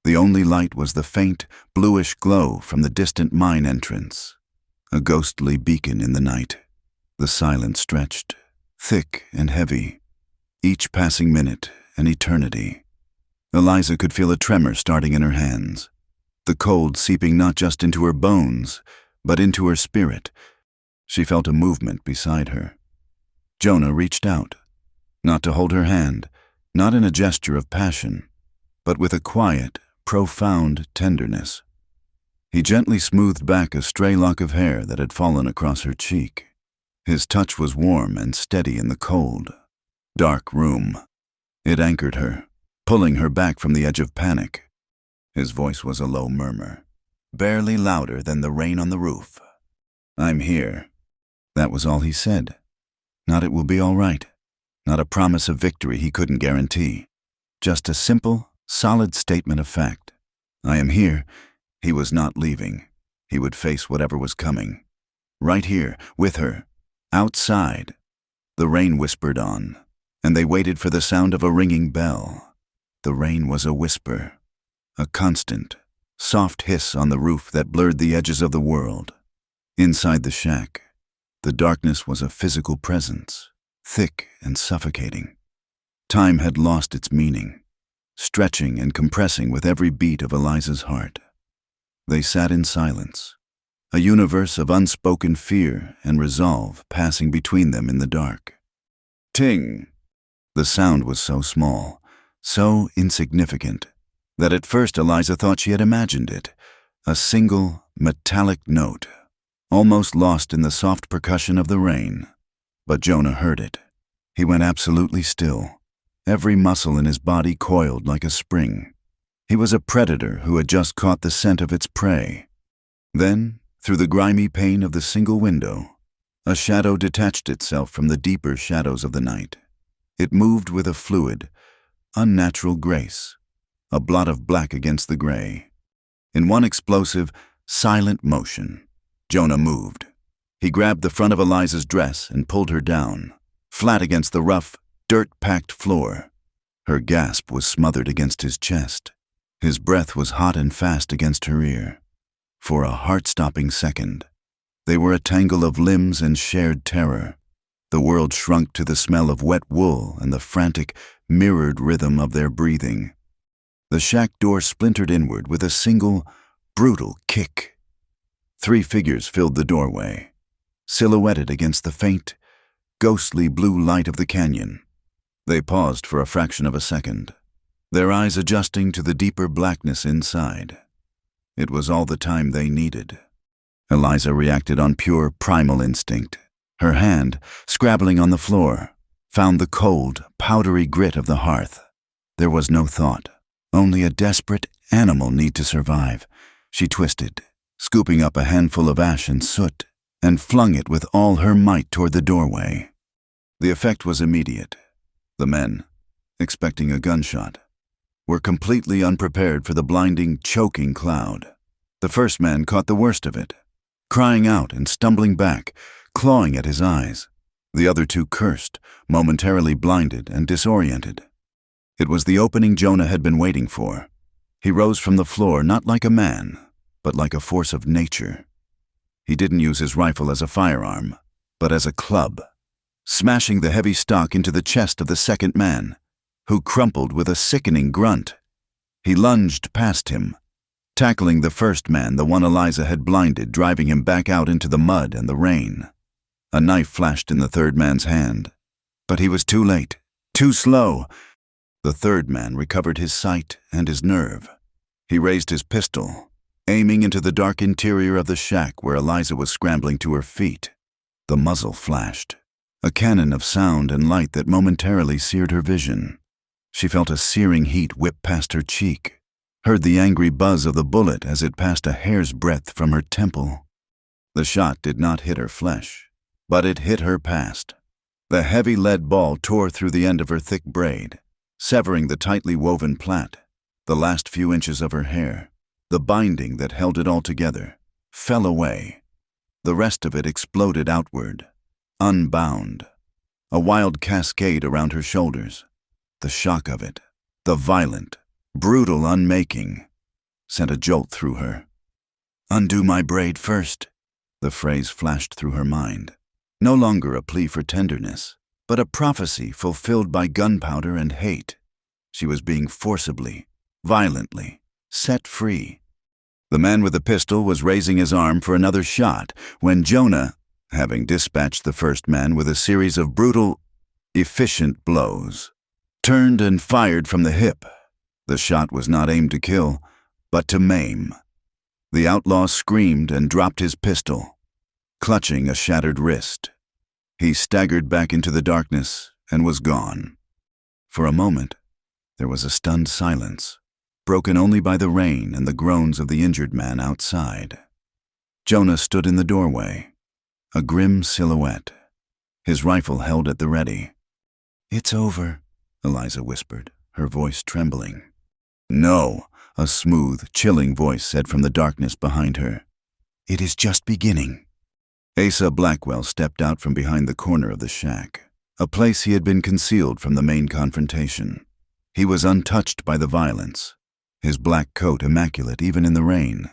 A: The only light was the faint, bluish glow from the distant mine entrance, a ghostly beacon in the night. The silence stretched, thick and heavy, each passing minute an eternity. Eliza could feel a tremor starting in her hands, the cold seeping not just into her bones, but into her spirit. She felt a movement beside her. Jonah reached out, not to hold her hand, not in a gesture of passion, but with a quiet, profound tenderness. He gently smoothed back a stray lock of hair that had fallen across her cheek. His touch was warm and steady in the cold, dark room. It anchored her, pulling her back from the edge of panic. His voice was a low murmur, barely louder than the rain on the roof. "I'm here." That was all he said. Not "it will be all right." Not a promise of victory he couldn't guarantee. Just a simple, solid statement of fact. I am here. He was not leaving. He would face whatever was coming. Right here, with her. Outside. The rain whispered on, and they waited for the sound of a ringing bell. The rain was a whisper. A constant, soft hiss on the roof that blurred the edges of the world. Inside the shack, the darkness was a physical presence, thick and suffocating. Time had lost its meaning, stretching and compressing with every beat of Eliza's heart. They sat in silence, a universe of unspoken fear and resolve passing between them in the dark. Ting! The sound was so small, so insignificant, that at first Eliza thought she had imagined it, a single, metallic note, almost lost in the soft percussion of the rain. But Jonah heard it. He went absolutely still, every muscle in his body coiled like a spring. He was a predator who had just caught the scent of its prey. Then, through the grimy pane of the single window, a shadow detached itself from the deeper shadows of the night. It moved with a fluid, unnatural grace, a blot of black against the gray. In one explosive, silent motion, Jonah moved. He grabbed the front of Eliza's dress and pulled her down, flat against the rough, dirt-packed floor. Her gasp was smothered against his chest. His breath was hot and fast against her ear. For a heart-stopping second, they were a tangle of limbs and shared terror. The world shrunk to the smell of wet wool and the frantic, mirrored rhythm of their breathing. The shack door splintered inward with a single, brutal kick. 3 figures filled the doorway, silhouetted against the faint, ghostly blue light of the canyon. They paused for a fraction of a second, their eyes adjusting to the deeper blackness inside. It was all the time they needed. Eliza reacted on pure primal instinct. Her hand, scrabbling on the floor, found the cold, powdery grit of the hearth. There was no thought, only a desperate, animal need to survive. She twisted, scooping up a handful of ash and soot, and flung it with all her might toward the doorway. The effect was immediate. The men, expecting a gunshot, were completely unprepared for the blinding, choking cloud. The first man caught the worst of it, crying out and stumbling back, clawing at his eyes. The other 2 cursed, momentarily blinded and disoriented. It was the opening Jonah had been waiting for. He rose from the floor not like a man, but like a force of nature. He didn't use his rifle as a firearm, but as a club, smashing the heavy stock into the chest of the second man, who crumpled with a sickening grunt. He lunged past him, tackling the first man, the one Eliza had blinded, driving him back out into the mud and the rain. A knife flashed in the third man's hand, but he was too late, too slow. The third man recovered his sight and his nerve. He raised his pistol, aiming into the dark interior of the shack where Eliza was scrambling to her feet. The muzzle flashed, a cannon of sound and light that momentarily seared her vision. She felt a searing heat whip past her cheek, heard the angry buzz of the bullet as it passed a hair's breadth from her temple. The shot did not hit her flesh, but it hit her past. The heavy lead ball tore through the end of her thick braid, severing the tightly woven plait. The last few inches of her hair, the binding that held it all together, fell away. The rest of it exploded outward, unbound, a wild cascade around her shoulders. The shock of it, the violent, brutal unmaking, sent a jolt through her. "Undo my braid first," the phrase flashed through her mind. No longer a plea for tenderness, but a prophecy fulfilled by gunpowder and hate. She was being forcibly, violently, set free. The man with the pistol was raising his arm for another shot when Jonah, having dispatched the first man with a series of brutal, efficient blows, turned and fired from the hip. The shot was not aimed to kill, but to maim. The outlaw screamed and dropped his pistol, clutching a shattered wrist. He staggered back into the darkness and was gone. For a moment, there was a stunned silence. broken only by the rain and the groans of the injured man outside. Jonah stood in the doorway, a grim silhouette, his rifle held at the ready. "It's over," Eliza whispered, her voice trembling. "No," a smooth, chilling voice said from the darkness behind her. "It is just beginning." Asa Blackwell stepped out from behind the corner of the shack, a place he had been concealed from the main confrontation. He was untouched by the violence, his black coat immaculate even in the rain.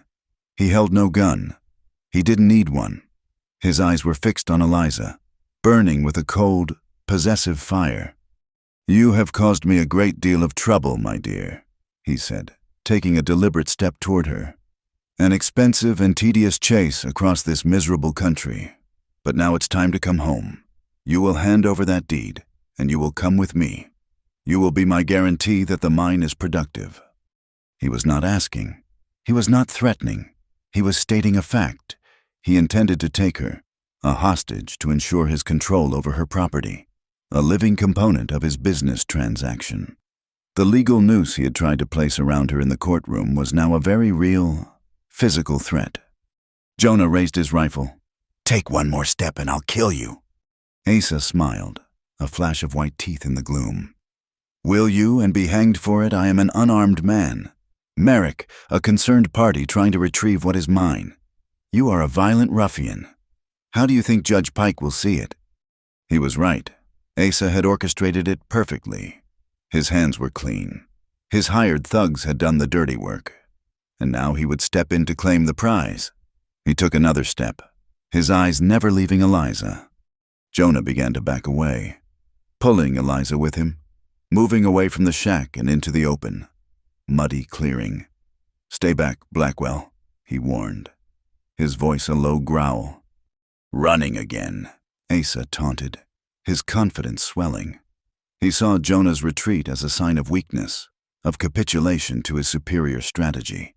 A: He held no gun. He didn't need one. His eyes were fixed on Eliza, burning with a cold, possessive fire. "You have caused me a great deal of trouble, my dear," he said, taking a deliberate step toward her. "An expensive and tedious chase across this miserable country. But now it's time to come home. You will hand over that deed, and you will come with me. You will be my guarantee that the mine is productive." He was not asking. He was not threatening. He was stating a fact. He intended to take her, a hostage to ensure his control over her property, a living component of his business transaction. The legal noose he had tried to place around her in the courtroom was now a very real, physical threat. Jonah raised his rifle. "Take one more step and I'll kill you." Asa smiled, a flash of white teeth in the gloom. "Will you, and be hanged for it? I am an unarmed man. Merrick, a concerned party trying to retrieve what is mine. You are a violent ruffian. How do you think Judge Pike will see it?" He was right. Asa had orchestrated it perfectly. His hands were clean. His hired thugs had done the dirty work. And now he would step in to claim the prize. He took another step, his eyes never leaving Eliza. Jonah began to back away, pulling Eliza with him, moving away from the shack and into the open, muddy clearing. "Stay back, Blackwell," he warned, his voice a low growl. "Running again," Asa taunted, his confidence swelling. He saw Jonah's retreat as a sign of weakness, of capitulation to his superior strategy.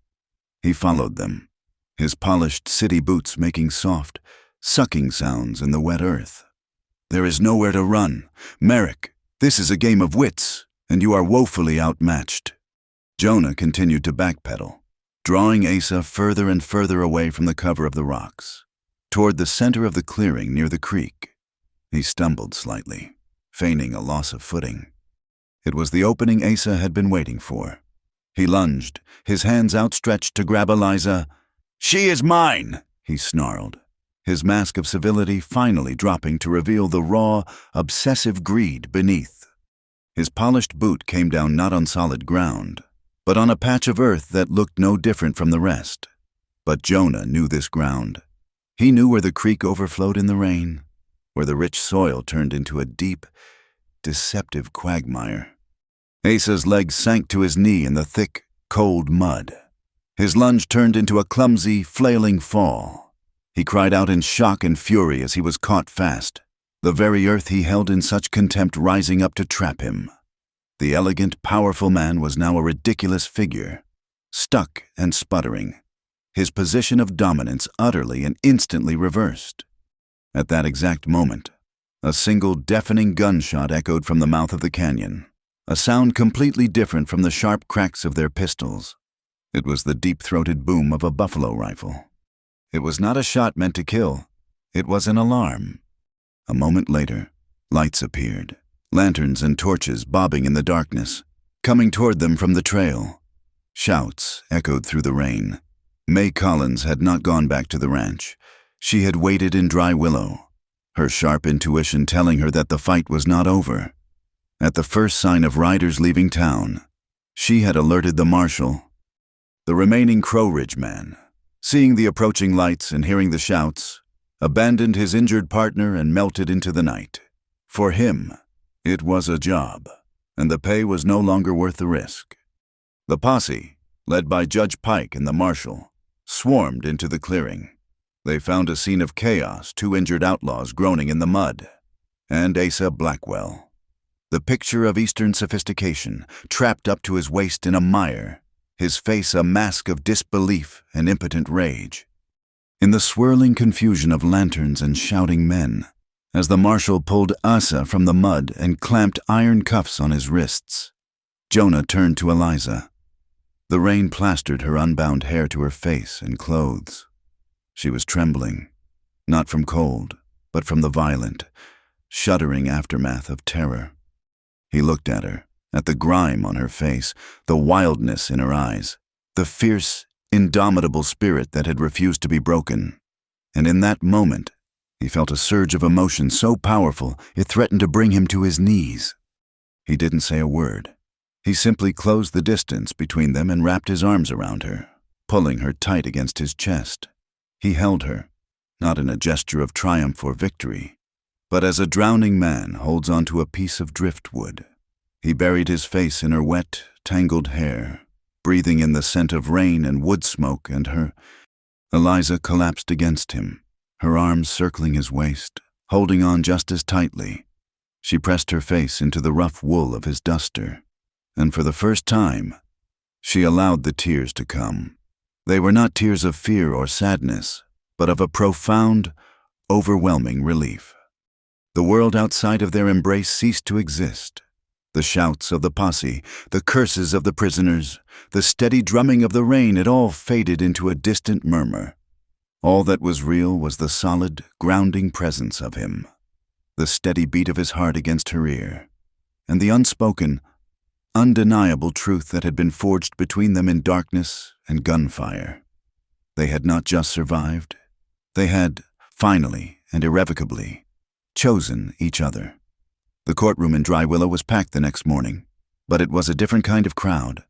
A: He followed them, his polished city boots making soft, sucking sounds in the wet earth. "There is nowhere to run. Merrick, this is a game of wits, and you are woefully outmatched." Jonah continued to backpedal, drawing Asa further and further away from the cover of the rocks, toward the center of the clearing near the creek. He stumbled slightly, feigning a loss of footing. It was the opening Asa had been waiting for. He lunged, his hands outstretched to grab Eliza. "She is mine!" he snarled, his mask of civility finally dropping to reveal the raw, obsessive greed beneath. His polished boot came down not on solid ground, but on a patch of earth that looked no different from the rest. But Jonah knew this ground. He knew where the creek overflowed in the rain, where the rich soil turned into a deep, deceptive quagmire. Asa's legs sank to his knee in the thick, cold mud. His lunge turned into a clumsy, flailing fall. He cried out in shock and fury as he was caught fast, the very earth he held in such contempt rising up to trap him. The elegant, powerful man was now a ridiculous figure, stuck and sputtering, his position of dominance utterly and instantly reversed. At that exact moment, a single deafening gunshot echoed from the mouth of the canyon, a sound completely different from the sharp cracks of their pistols. It was the deep-throated boom of a buffalo rifle. It was not a shot meant to kill. It was an alarm. A moment later, lights appeared, lanterns and torches bobbing in the darkness, coming toward them from the trail. Shouts echoed through the rain. May Collins had not gone back to the ranch. She had waited in Dry Willow, her sharp intuition telling her that the fight was not over. At the first sign of riders leaving town, she had alerted the marshal. The remaining Crow Ridge man, seeing the approaching lights and hearing the shouts, abandoned his injured partner and melted into the night. For him, it was a job, and the pay was no longer worth the risk. The posse, led by Judge Pike and the marshal, swarmed into the clearing. They found a scene of chaos, 2 injured outlaws groaning in the mud, and Asa Blackwell, the picture of Eastern sophistication, trapped up to his waist in a mire, his face a mask of disbelief and impotent rage. In the swirling confusion of lanterns and shouting men, as the marshal pulled Asa from the mud and clamped iron cuffs on his wrists, Jonah turned to Eliza. The rain plastered her unbound hair to her face and clothes. She was trembling, not from cold, but from the violent, shuddering aftermath of terror. He looked at her, at the grime on her face, the wildness in her eyes, the fierce, indomitable spirit that had refused to be broken. And in that moment, he felt a surge of emotion so powerful it threatened to bring him to his knees. He didn't say a word. He simply closed the distance between them and wrapped his arms around her, pulling her tight against his chest. He held her, not in a gesture of triumph or victory, but as a drowning man holds onto a piece of driftwood. He buried his face in her wet, tangled hair, breathing in the scent of rain and wood smoke and her. Eliza collapsed against him, her arms circling his waist, holding on just as tightly. She pressed her face into the rough wool of his duster, and for the first time, she allowed the tears to come. They were not tears of fear or sadness, but of a profound, overwhelming relief. The world outside of their embrace ceased to exist. The shouts of the posse, the curses of the prisoners, the steady drumming of the rain, it all faded into a distant murmur. All that was real was the solid, grounding presence of him, the steady beat of his heart against her ear, and the unspoken, undeniable truth that had been forged between them in darkness and gunfire. They had not just survived. They had, finally and irrevocably, chosen each other. The courtroom in Dry Willow was packed the next morning, but it was a different kind of crowd.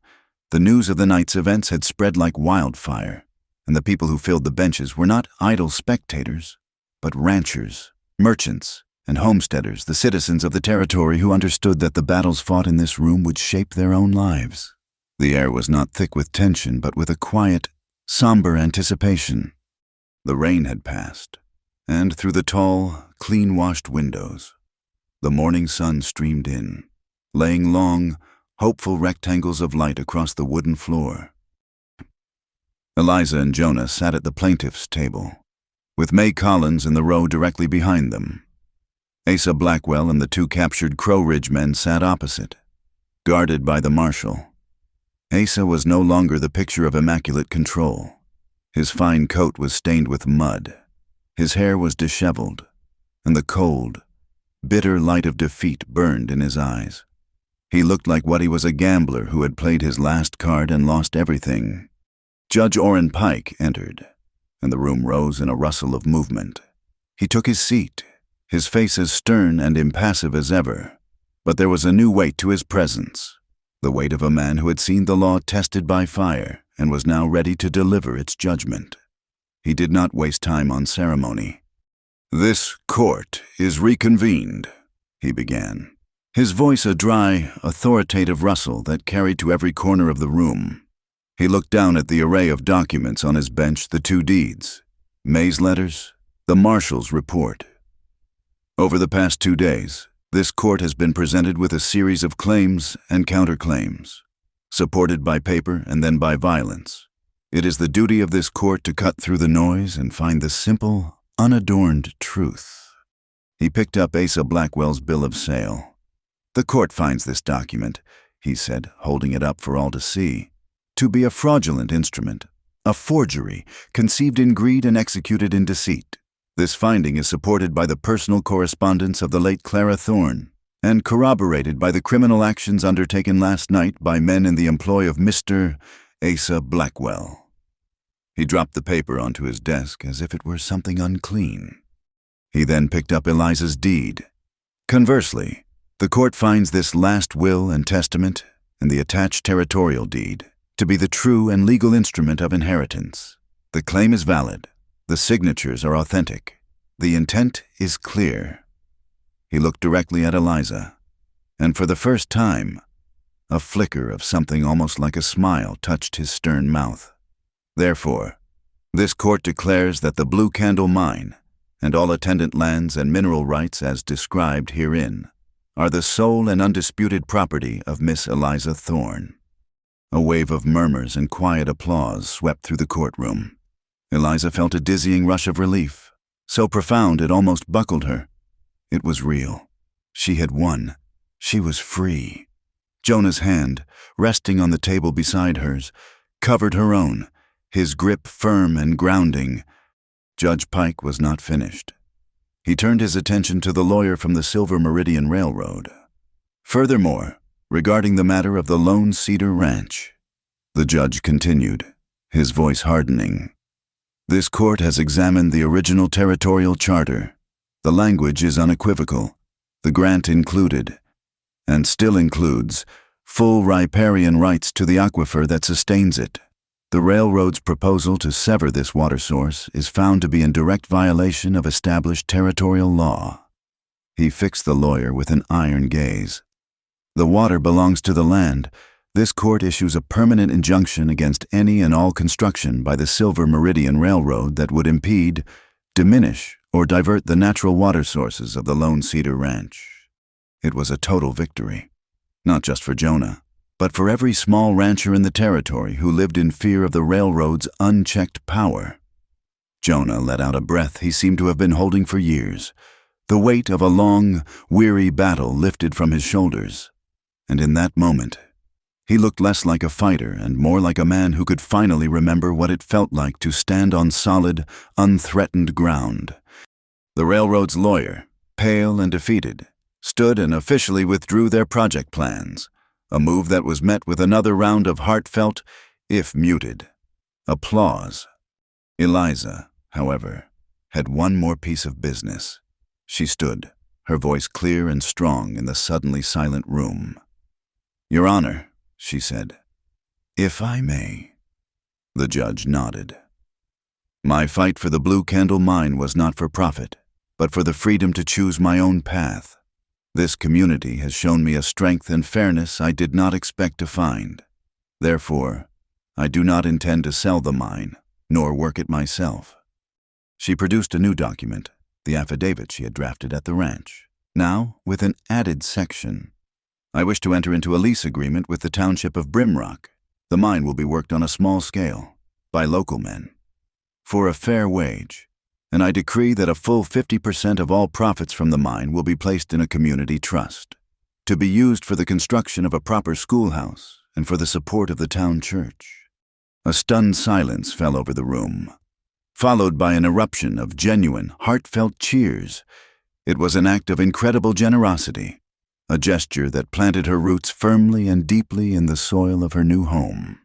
A: The news of the night's events had spread like wildfire, and the people who filled the benches were not idle spectators, but ranchers, merchants, and homesteaders, the citizens of the territory who understood that the battles fought in this room would shape their own lives. The air was not thick with tension, but with a quiet, somber anticipation. The rain had passed, and through the tall, clean-washed windows, the morning sun streamed in, laying long, hopeful rectangles of light across the wooden floor. Eliza and Jonah sat at the plaintiff's table, with May Collins in the row directly behind them. Asa Blackwell and the two captured Crow Ridge men sat opposite, guarded by the marshal. Asa was no longer the picture of immaculate control. His fine coat was stained with mud. His hair was disheveled, and the cold, bitter light of defeat burned in his eyes. He looked like what he was, a gambler who had played his last card and lost everything. Judge Orrin Pike entered, and the room rose in a rustle of movement. He took his seat, his face as stern and impassive as ever, but there was a new weight to his presence, the weight of a man who had seen the law tested by fire and was now ready to deliver its judgment. He did not waste time on ceremony. "This court is reconvened," he began, his voice a dry, authoritative rustle that carried to every corner of the room. He looked down at the array of documents on his bench, the two deeds, May's letters, the marshal's report. Over the past 2 days, this court has been presented with a series of claims and counterclaims, supported by paper and then by violence. It is the duty of this court to cut through the noise and find the simple, unadorned truth. He picked up Asa Blackwell's bill of sale. "The court finds this document," he said, holding it up for all to see, "to be a fraudulent instrument, a forgery, conceived in greed and executed in deceit. This finding is supported by the personal correspondence of the late Clara Thorne, and corroborated by the criminal actions undertaken last night by men in the employ of Mr. Asa Blackwell." He dropped the paper onto his desk as if it were something unclean. He then picked up Eliza's deed. "Conversely, the court finds this last will and testament and the attached territorial deed to be the true and legal instrument of inheritance. The claim is valid. The signatures are authentic. The intent is clear." He looked directly at Eliza, and for the first time, a flicker of something almost like a smile touched his stern mouth. "Therefore, this court declares that the Blue Candle Mine and all attendant lands and mineral rights as described herein are the sole and undisputed property of Miss Eliza Thorne." A wave of murmurs and quiet applause swept through the courtroom. Eliza felt a dizzying rush of relief, so profound it almost buckled her. It was real. She had won. She was free. Jonah's hand, resting on the table beside hers, covered her own, his grip firm and grounding. Judge Pike was not finished. He turned his attention to the lawyer from the Silver Meridian Railroad. Furthermore, regarding the matter of the Lone Cedar Ranch, the judge continued, his voice hardening. This court has examined the original territorial charter. The language is unequivocal, the grant included, and still includes, full riparian rights to the aquifer that sustains it. The railroad's proposal to sever this water source is found to be in direct violation of established territorial law. He fixed the lawyer with an iron gaze. The water belongs to the land. This court issues a permanent injunction against any and all construction by the Silver Meridian Railroad that would impede, diminish, or divert the natural water sources of the Lone Cedar Ranch. It was a total victory, not just for Jonah, but for every small rancher in the territory who lived in fear of the railroad's unchecked power. Jonah let out a breath he seemed to have been holding for years. The weight of a long, weary battle lifted from his shoulders, and in that moment, he looked less like a fighter and more like a man who could finally remember what it felt like to stand on solid, unthreatened ground. The railroad's lawyer, pale and defeated, stood and officially withdrew their project plans, a move that was met with another round of heartfelt, if muted, applause. Eliza, however, had one more piece of business. She stood, her voice clear and strong in the suddenly silent room. "Your Honor," she said, "if I may." The judge nodded. "My fight for the Blue Candle Mine was not for profit, but for the freedom to choose my own path. This community has shown me a strength and fairness I did not expect to find. Therefore, I do not intend to sell the mine, nor work it myself." She produced a new document, the affidavit she had drafted at the ranch, now with an added section. "I wish to enter into a lease agreement with the township of Brimrock. The mine will be worked on a small scale, by local men, for a fair wage, and I decree that a full 50% of all profits from the mine will be placed in a community trust, to be used for the construction of a proper schoolhouse and for the support of the town church." A stunned silence fell over the room, followed by an eruption of genuine, heartfelt cheers. It was an act of incredible generosity, a gesture that planted her roots firmly and deeply in the soil of her new home.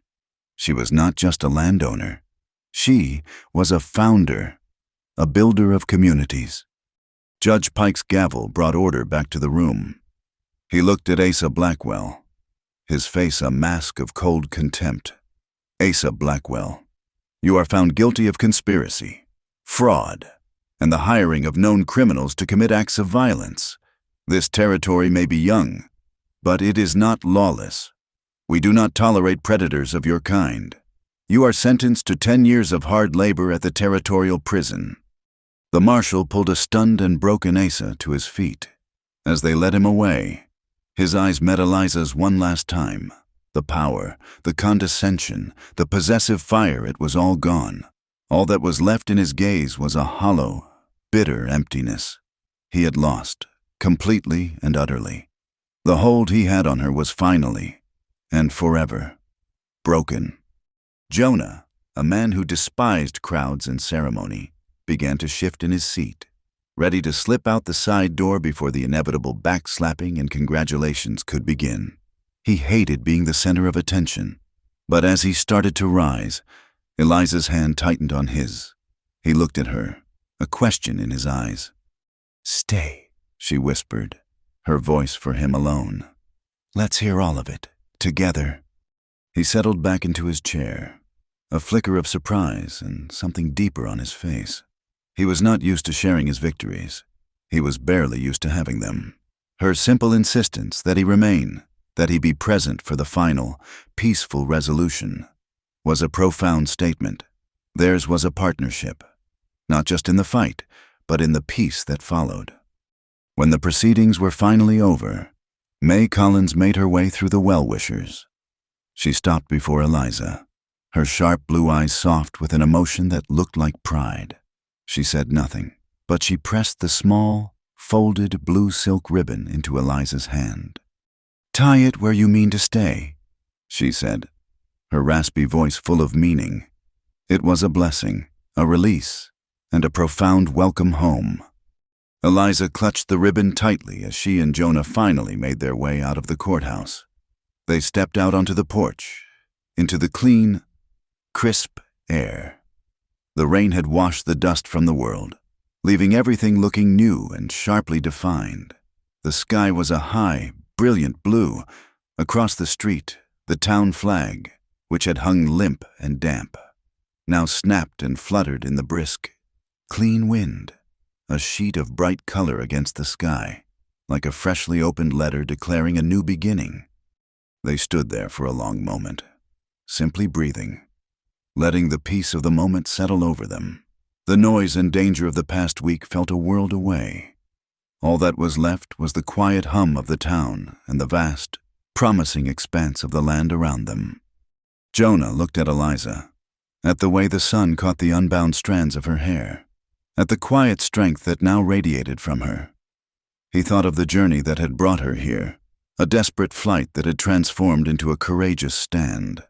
A: She was not just a landowner. She was a founder, a builder of communities. Judge Pike's gavel brought order back to the room. He looked at Asa Blackwell, his face a mask of cold contempt. "Asa Blackwell, you are found guilty of conspiracy, fraud, and the hiring of known criminals to commit acts of violence. This territory may be young, but it is not lawless. We do not tolerate predators of your kind. You are sentenced to 10 years of hard labor at the territorial prison." The marshal pulled a stunned and broken Asa to his feet. As they led him away, his eyes met Eliza's one last time. The power, the condescension, the possessive fire, it was all gone. All that was left in his gaze was a hollow, bitter emptiness. He had lost, completely and utterly. The hold he had on her was finally, and forever, broken. Jonah, a man who despised crowds and ceremony, began to shift in his seat, ready to slip out the side door before the inevitable backslapping and congratulations could begin. He hated being the center of attention, but as he started to rise, Eliza's hand tightened on his. He looked at her, a question in his eyes. "Stay," she whispered, her voice for him alone. "Let's hear all of it, together." He settled back into his chair, a flicker of surprise and something deeper on his face. He was not used to sharing his victories. He was barely used to having them. Her simple insistence that he remain, that he be present for the final, peaceful resolution, was a profound statement. Theirs was a partnership, not just in the fight, but in the peace that followed. When the proceedings were finally over, May Collins made her way through the well-wishers. She stopped before Eliza, her sharp blue eyes soft with an emotion that looked like pride. She said nothing, but she pressed the small, folded blue silk ribbon into Eliza's hand. "Tie it where you mean to stay," she said, her raspy voice full of meaning. It was a blessing, a release, and a profound welcome home. Eliza clutched the ribbon tightly as she and Jonah finally made their way out of the courthouse. They stepped out onto the porch, into the clean, crisp air. The rain had washed the dust from the world, leaving everything looking new and sharply defined. The sky was a high, brilliant blue. Across the street, the town flag, which had hung limp and damp, now snapped and fluttered in the brisk, clean wind, a sheet of bright color against the sky, like a freshly opened letter declaring a new beginning. They stood there for a long moment, simply breathing, letting the peace of the moment settle over them. The noise and danger of the past week felt a world away. All that was left was the quiet hum of the town and the vast, promising expanse of the land around them. Jonah looked at Eliza, at the way the sun caught the unbound strands of her hair, at the quiet strength that now radiated from her. He thought of the journey that had brought her here, a desperate flight that had transformed into a courageous stand.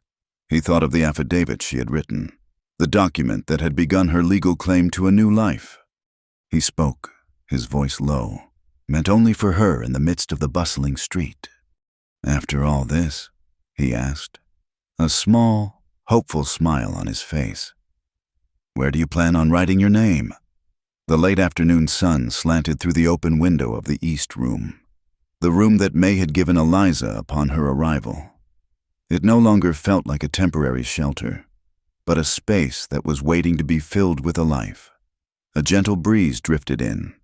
A: He thought of the affidavit she had written, the document that had begun her legal claim to a new life. He spoke, his voice low, meant only for her in the midst of the bustling street. "After all this?" he asked, a small, hopeful smile on his face. "Where do you plan on writing your name?" The late afternoon sun slanted through the open window of the east room, the room that May had given Eliza upon her arrival. It no longer felt like a temporary shelter, but a space that was waiting to be filled with a life. A gentle breeze drifted in,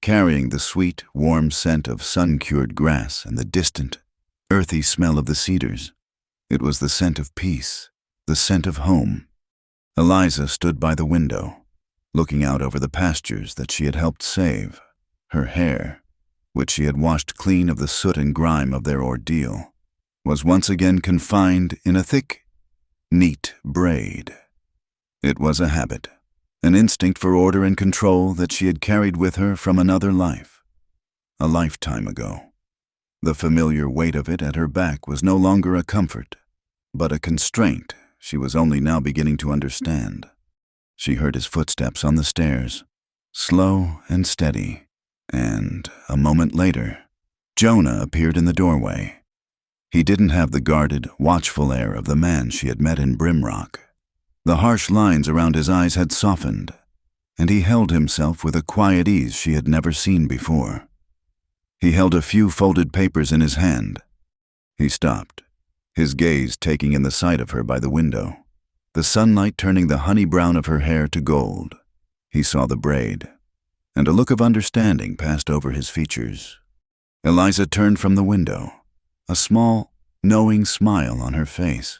A: carrying the sweet, warm scent of sun-cured grass and the distant, earthy smell of the cedars. It was the scent of peace, the scent of home. Eliza stood by the window, looking out over the pastures that she had helped save. Her hair, which she had washed clean of the soot and grime of their ordeal, was once again confined in a thick, neat braid. It was a habit, an instinct for order and control that she had carried with her from another life, a lifetime ago. The familiar weight of it at her back was no longer a comfort, but a constraint she was only now beginning to understand. She heard his footsteps on the stairs, slow and steady, and, a moment later, Jonah appeared in the doorway. He didn't have the guarded, watchful air of the man she had met in Brimrock. The harsh lines around his eyes had softened, and he held himself with a quiet ease she had never seen before. He held a few folded papers in his hand. He stopped, his gaze taking in the sight of her by the window, the sunlight turning the honey brown of her hair to gold. He saw the braid, and a look of understanding passed over his features. Eliza turned from the window, a small, knowing smile on her face.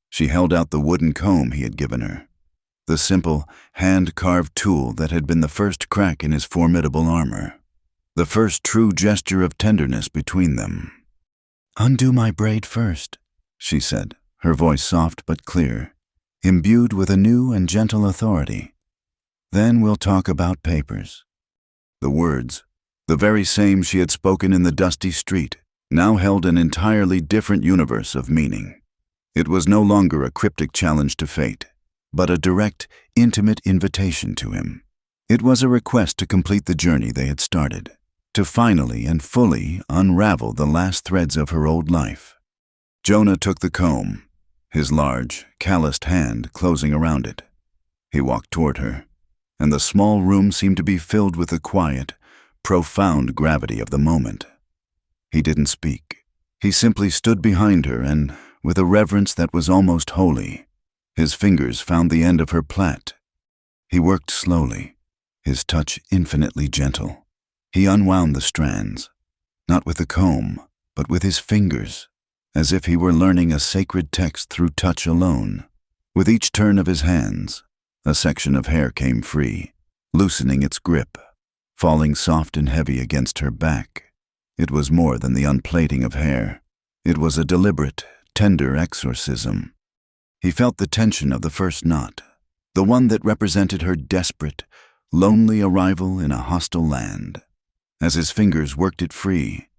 A: She held out the wooden comb he had given her, the simple, hand-carved tool that had been the first crack in his formidable armor, the first true gesture of tenderness between them. "Undo my braid first," she said, her voice soft but clear, imbued with a new and gentle authority. "Then we'll talk about papers." The words, the very same she had spoken in the dusty street, now held an entirely different universe of meaning. It was no longer a cryptic challenge to fate, but a direct, intimate invitation to him. It was a request to complete the journey they had started, to finally and fully unravel the last threads of her old life. Jonah took the comb, his large, calloused hand closing around it. He walked toward her, and the small room seemed to be filled with the quiet, profound gravity of the moment. He didn't speak. He simply stood behind her and, with a reverence that was almost holy, his fingers found the end of her plait. He worked slowly, his touch infinitely gentle. He unwound the strands, not with the comb, but with his fingers, as if he were learning a sacred text through touch alone. With each turn of his hands, a section of hair came free, loosening its grip, falling soft and heavy against her back. It was more than the unplaiting of hair. It was a deliberate, tender exorcism. He felt the tension of the first knot, the one that represented her desperate, lonely arrival in a hostile land. As his fingers worked it free,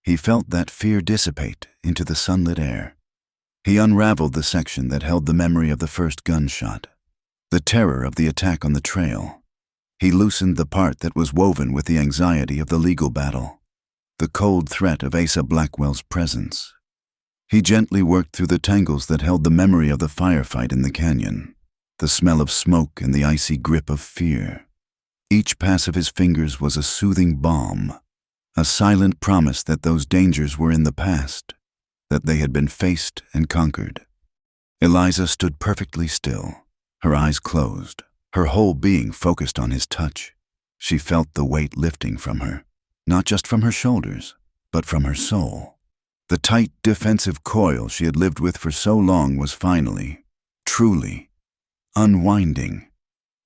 A: He felt that fear dissipate into the sunlit air. He unraveled the section that held the memory of the first gunshot, the terror of the attack on the trail. He loosened the part that was woven with the anxiety of the legal battle, the cold threat of Asa Blackwell's presence. He gently worked through the tangles that held the memory of the firefight in the canyon, the smell of smoke and the icy grip of fear. Each pass of his fingers was a soothing balm, a silent promise that those dangers were in the past, that they had been faced and conquered. Eliza stood perfectly still, her eyes closed, her whole being focused on his touch. She felt the weight lifting from her, not just from her shoulders, but from her soul. The tight, defensive coil she had lived with for so long was finally, truly, unwinding.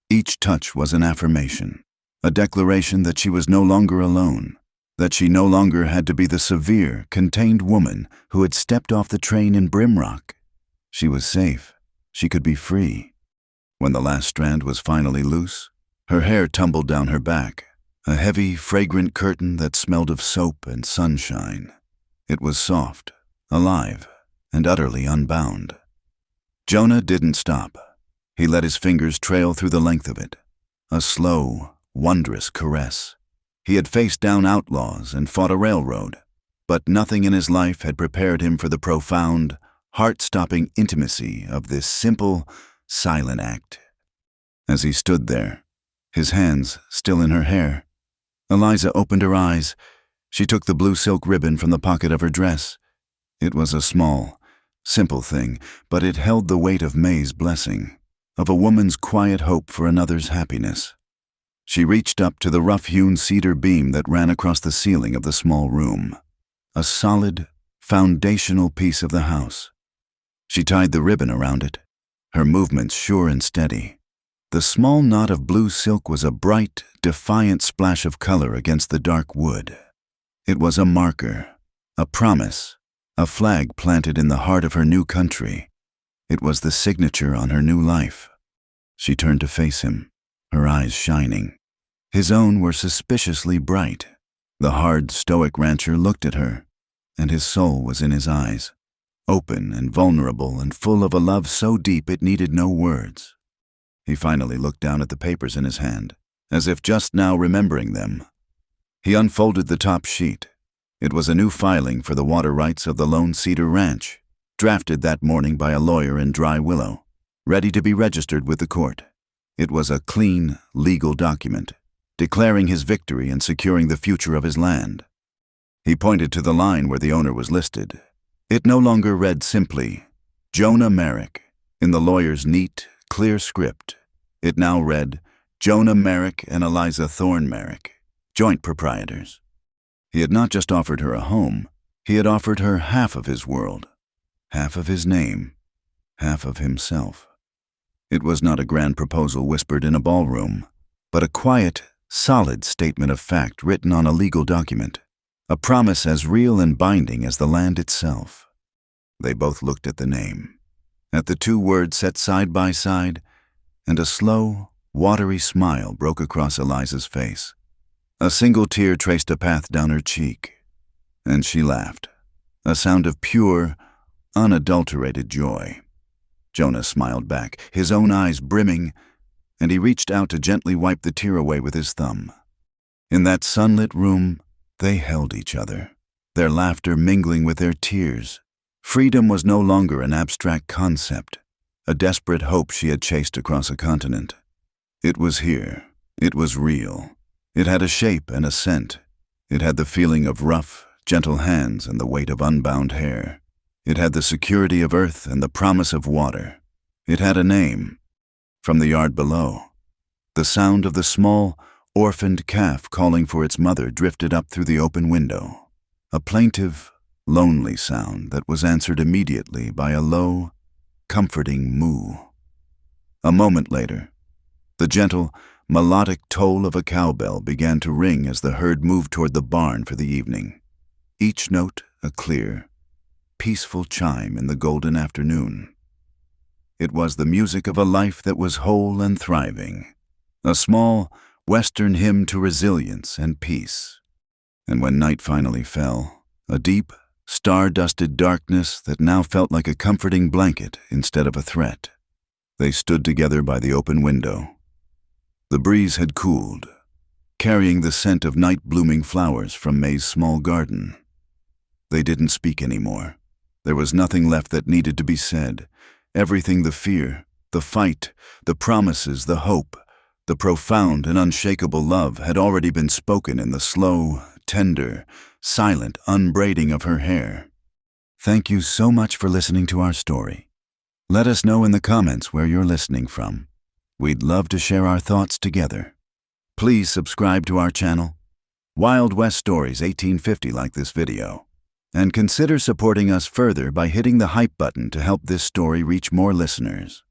A: Each touch was an affirmation, a declaration that she was no longer alone, that she no longer had to be the severe, contained woman who had stepped off the train in Brimrock. She was safe. She could be free. When the last strand was finally loose, her hair tumbled down her back, a heavy, fragrant curtain that smelled of soap and sunshine. It was soft, alive, and utterly unbound. Jonah didn't stop. He let his fingers trail through the length of it, a slow, wondrous caress. He had faced down outlaws and fought a railroad, but nothing in his life had prepared him for the profound, heart-stopping intimacy of this simple, silent act. As he stood there, his hands still in her hair, Eliza opened her eyes. She took the blue silk ribbon from the pocket of her dress. It was a small, simple thing, but it held the weight of May's blessing, of a woman's quiet hope for another's happiness. She reached up to the rough-hewn cedar beam that ran across the ceiling of the small room, a solid, foundational piece of the house. She tied the ribbon around it, her movements sure and steady. The small knot of blue silk was a bright, defiant splash of color against the dark wood. It was a marker, a promise, a flag planted in the heart of her new country. It was the signature on her new life. She turned to face him, her eyes shining. His own were suspiciously bright. The hard, stoic rancher looked at her, and his soul was in his eyes, open and vulnerable and full of a love so deep it needed no words. He finally looked down at the papers in his hand, as if just now remembering them. He unfolded the top sheet. It was a new filing for the water rights of the Lone Cedar Ranch, drafted that morning by a lawyer in Dry Willow, ready to be registered with the court. It was a clean, legal document, declaring his victory and securing the future of his land. He pointed to the line where the owner was listed. It no longer read simply, Jonah Merrick, in the lawyer's neat, clear script. It now read, Jonah Merrick and Eliza Thorne Merrick, joint proprietors. He had not just offered her a home, he had offered her half of his world, half of his name, half of himself. It was not a grand proposal whispered in a ballroom, but a quiet, solid statement of fact written on a legal document, a promise as real and binding as the land itself. They both looked at the name, at the two words set side by side, and a slow, watery smile broke across Eliza's face. A single tear traced a path down her cheek, and she laughed, a sound of pure, unadulterated joy. Jonah smiled back, his own eyes brimming, and he reached out to gently wipe the tear away with his thumb. In that sunlit room, they held each other, their laughter mingling with their tears. Freedom was no longer an abstract concept, a desperate hope she had chased across a continent. It was here. It was real. It had a shape and a scent. It had the feeling of rough, gentle hands and the weight of unbound hair. It had the security of earth and the promise of water. It had a name. From the yard below, the sound of the small, orphaned calf calling for its mother drifted up through the open window, a plaintive, lonely sound that was answered immediately by a low, comforting moo. A moment later, the gentle, melodic toll of a cowbell began to ring as the herd moved toward the barn for the evening, each note a clear, peaceful chime in the golden afternoon. It was the music of a life that was whole and thriving, a small, Western hymn to resilience and peace. And when night finally fell, a deep, star-dusted darkness that now felt like a comforting blanket instead of a threat. They stood together by the open window. The breeze had cooled, carrying the scent of night-blooming flowers from May's small garden. They didn't speak anymore. There was nothing left that needed to be said. Everything, the fear, the fight, the promises, the hope, the profound and unshakable love had already been spoken in the slow, tender, silent unbraiding of her hair. Thank you so much for listening to our story. Let us know in the comments where you're listening from. We'd love to share our thoughts together. Please subscribe to our channel, Wild West Stories 1850, like this video, and consider supporting us further by hitting the hype button to help this story reach more listeners.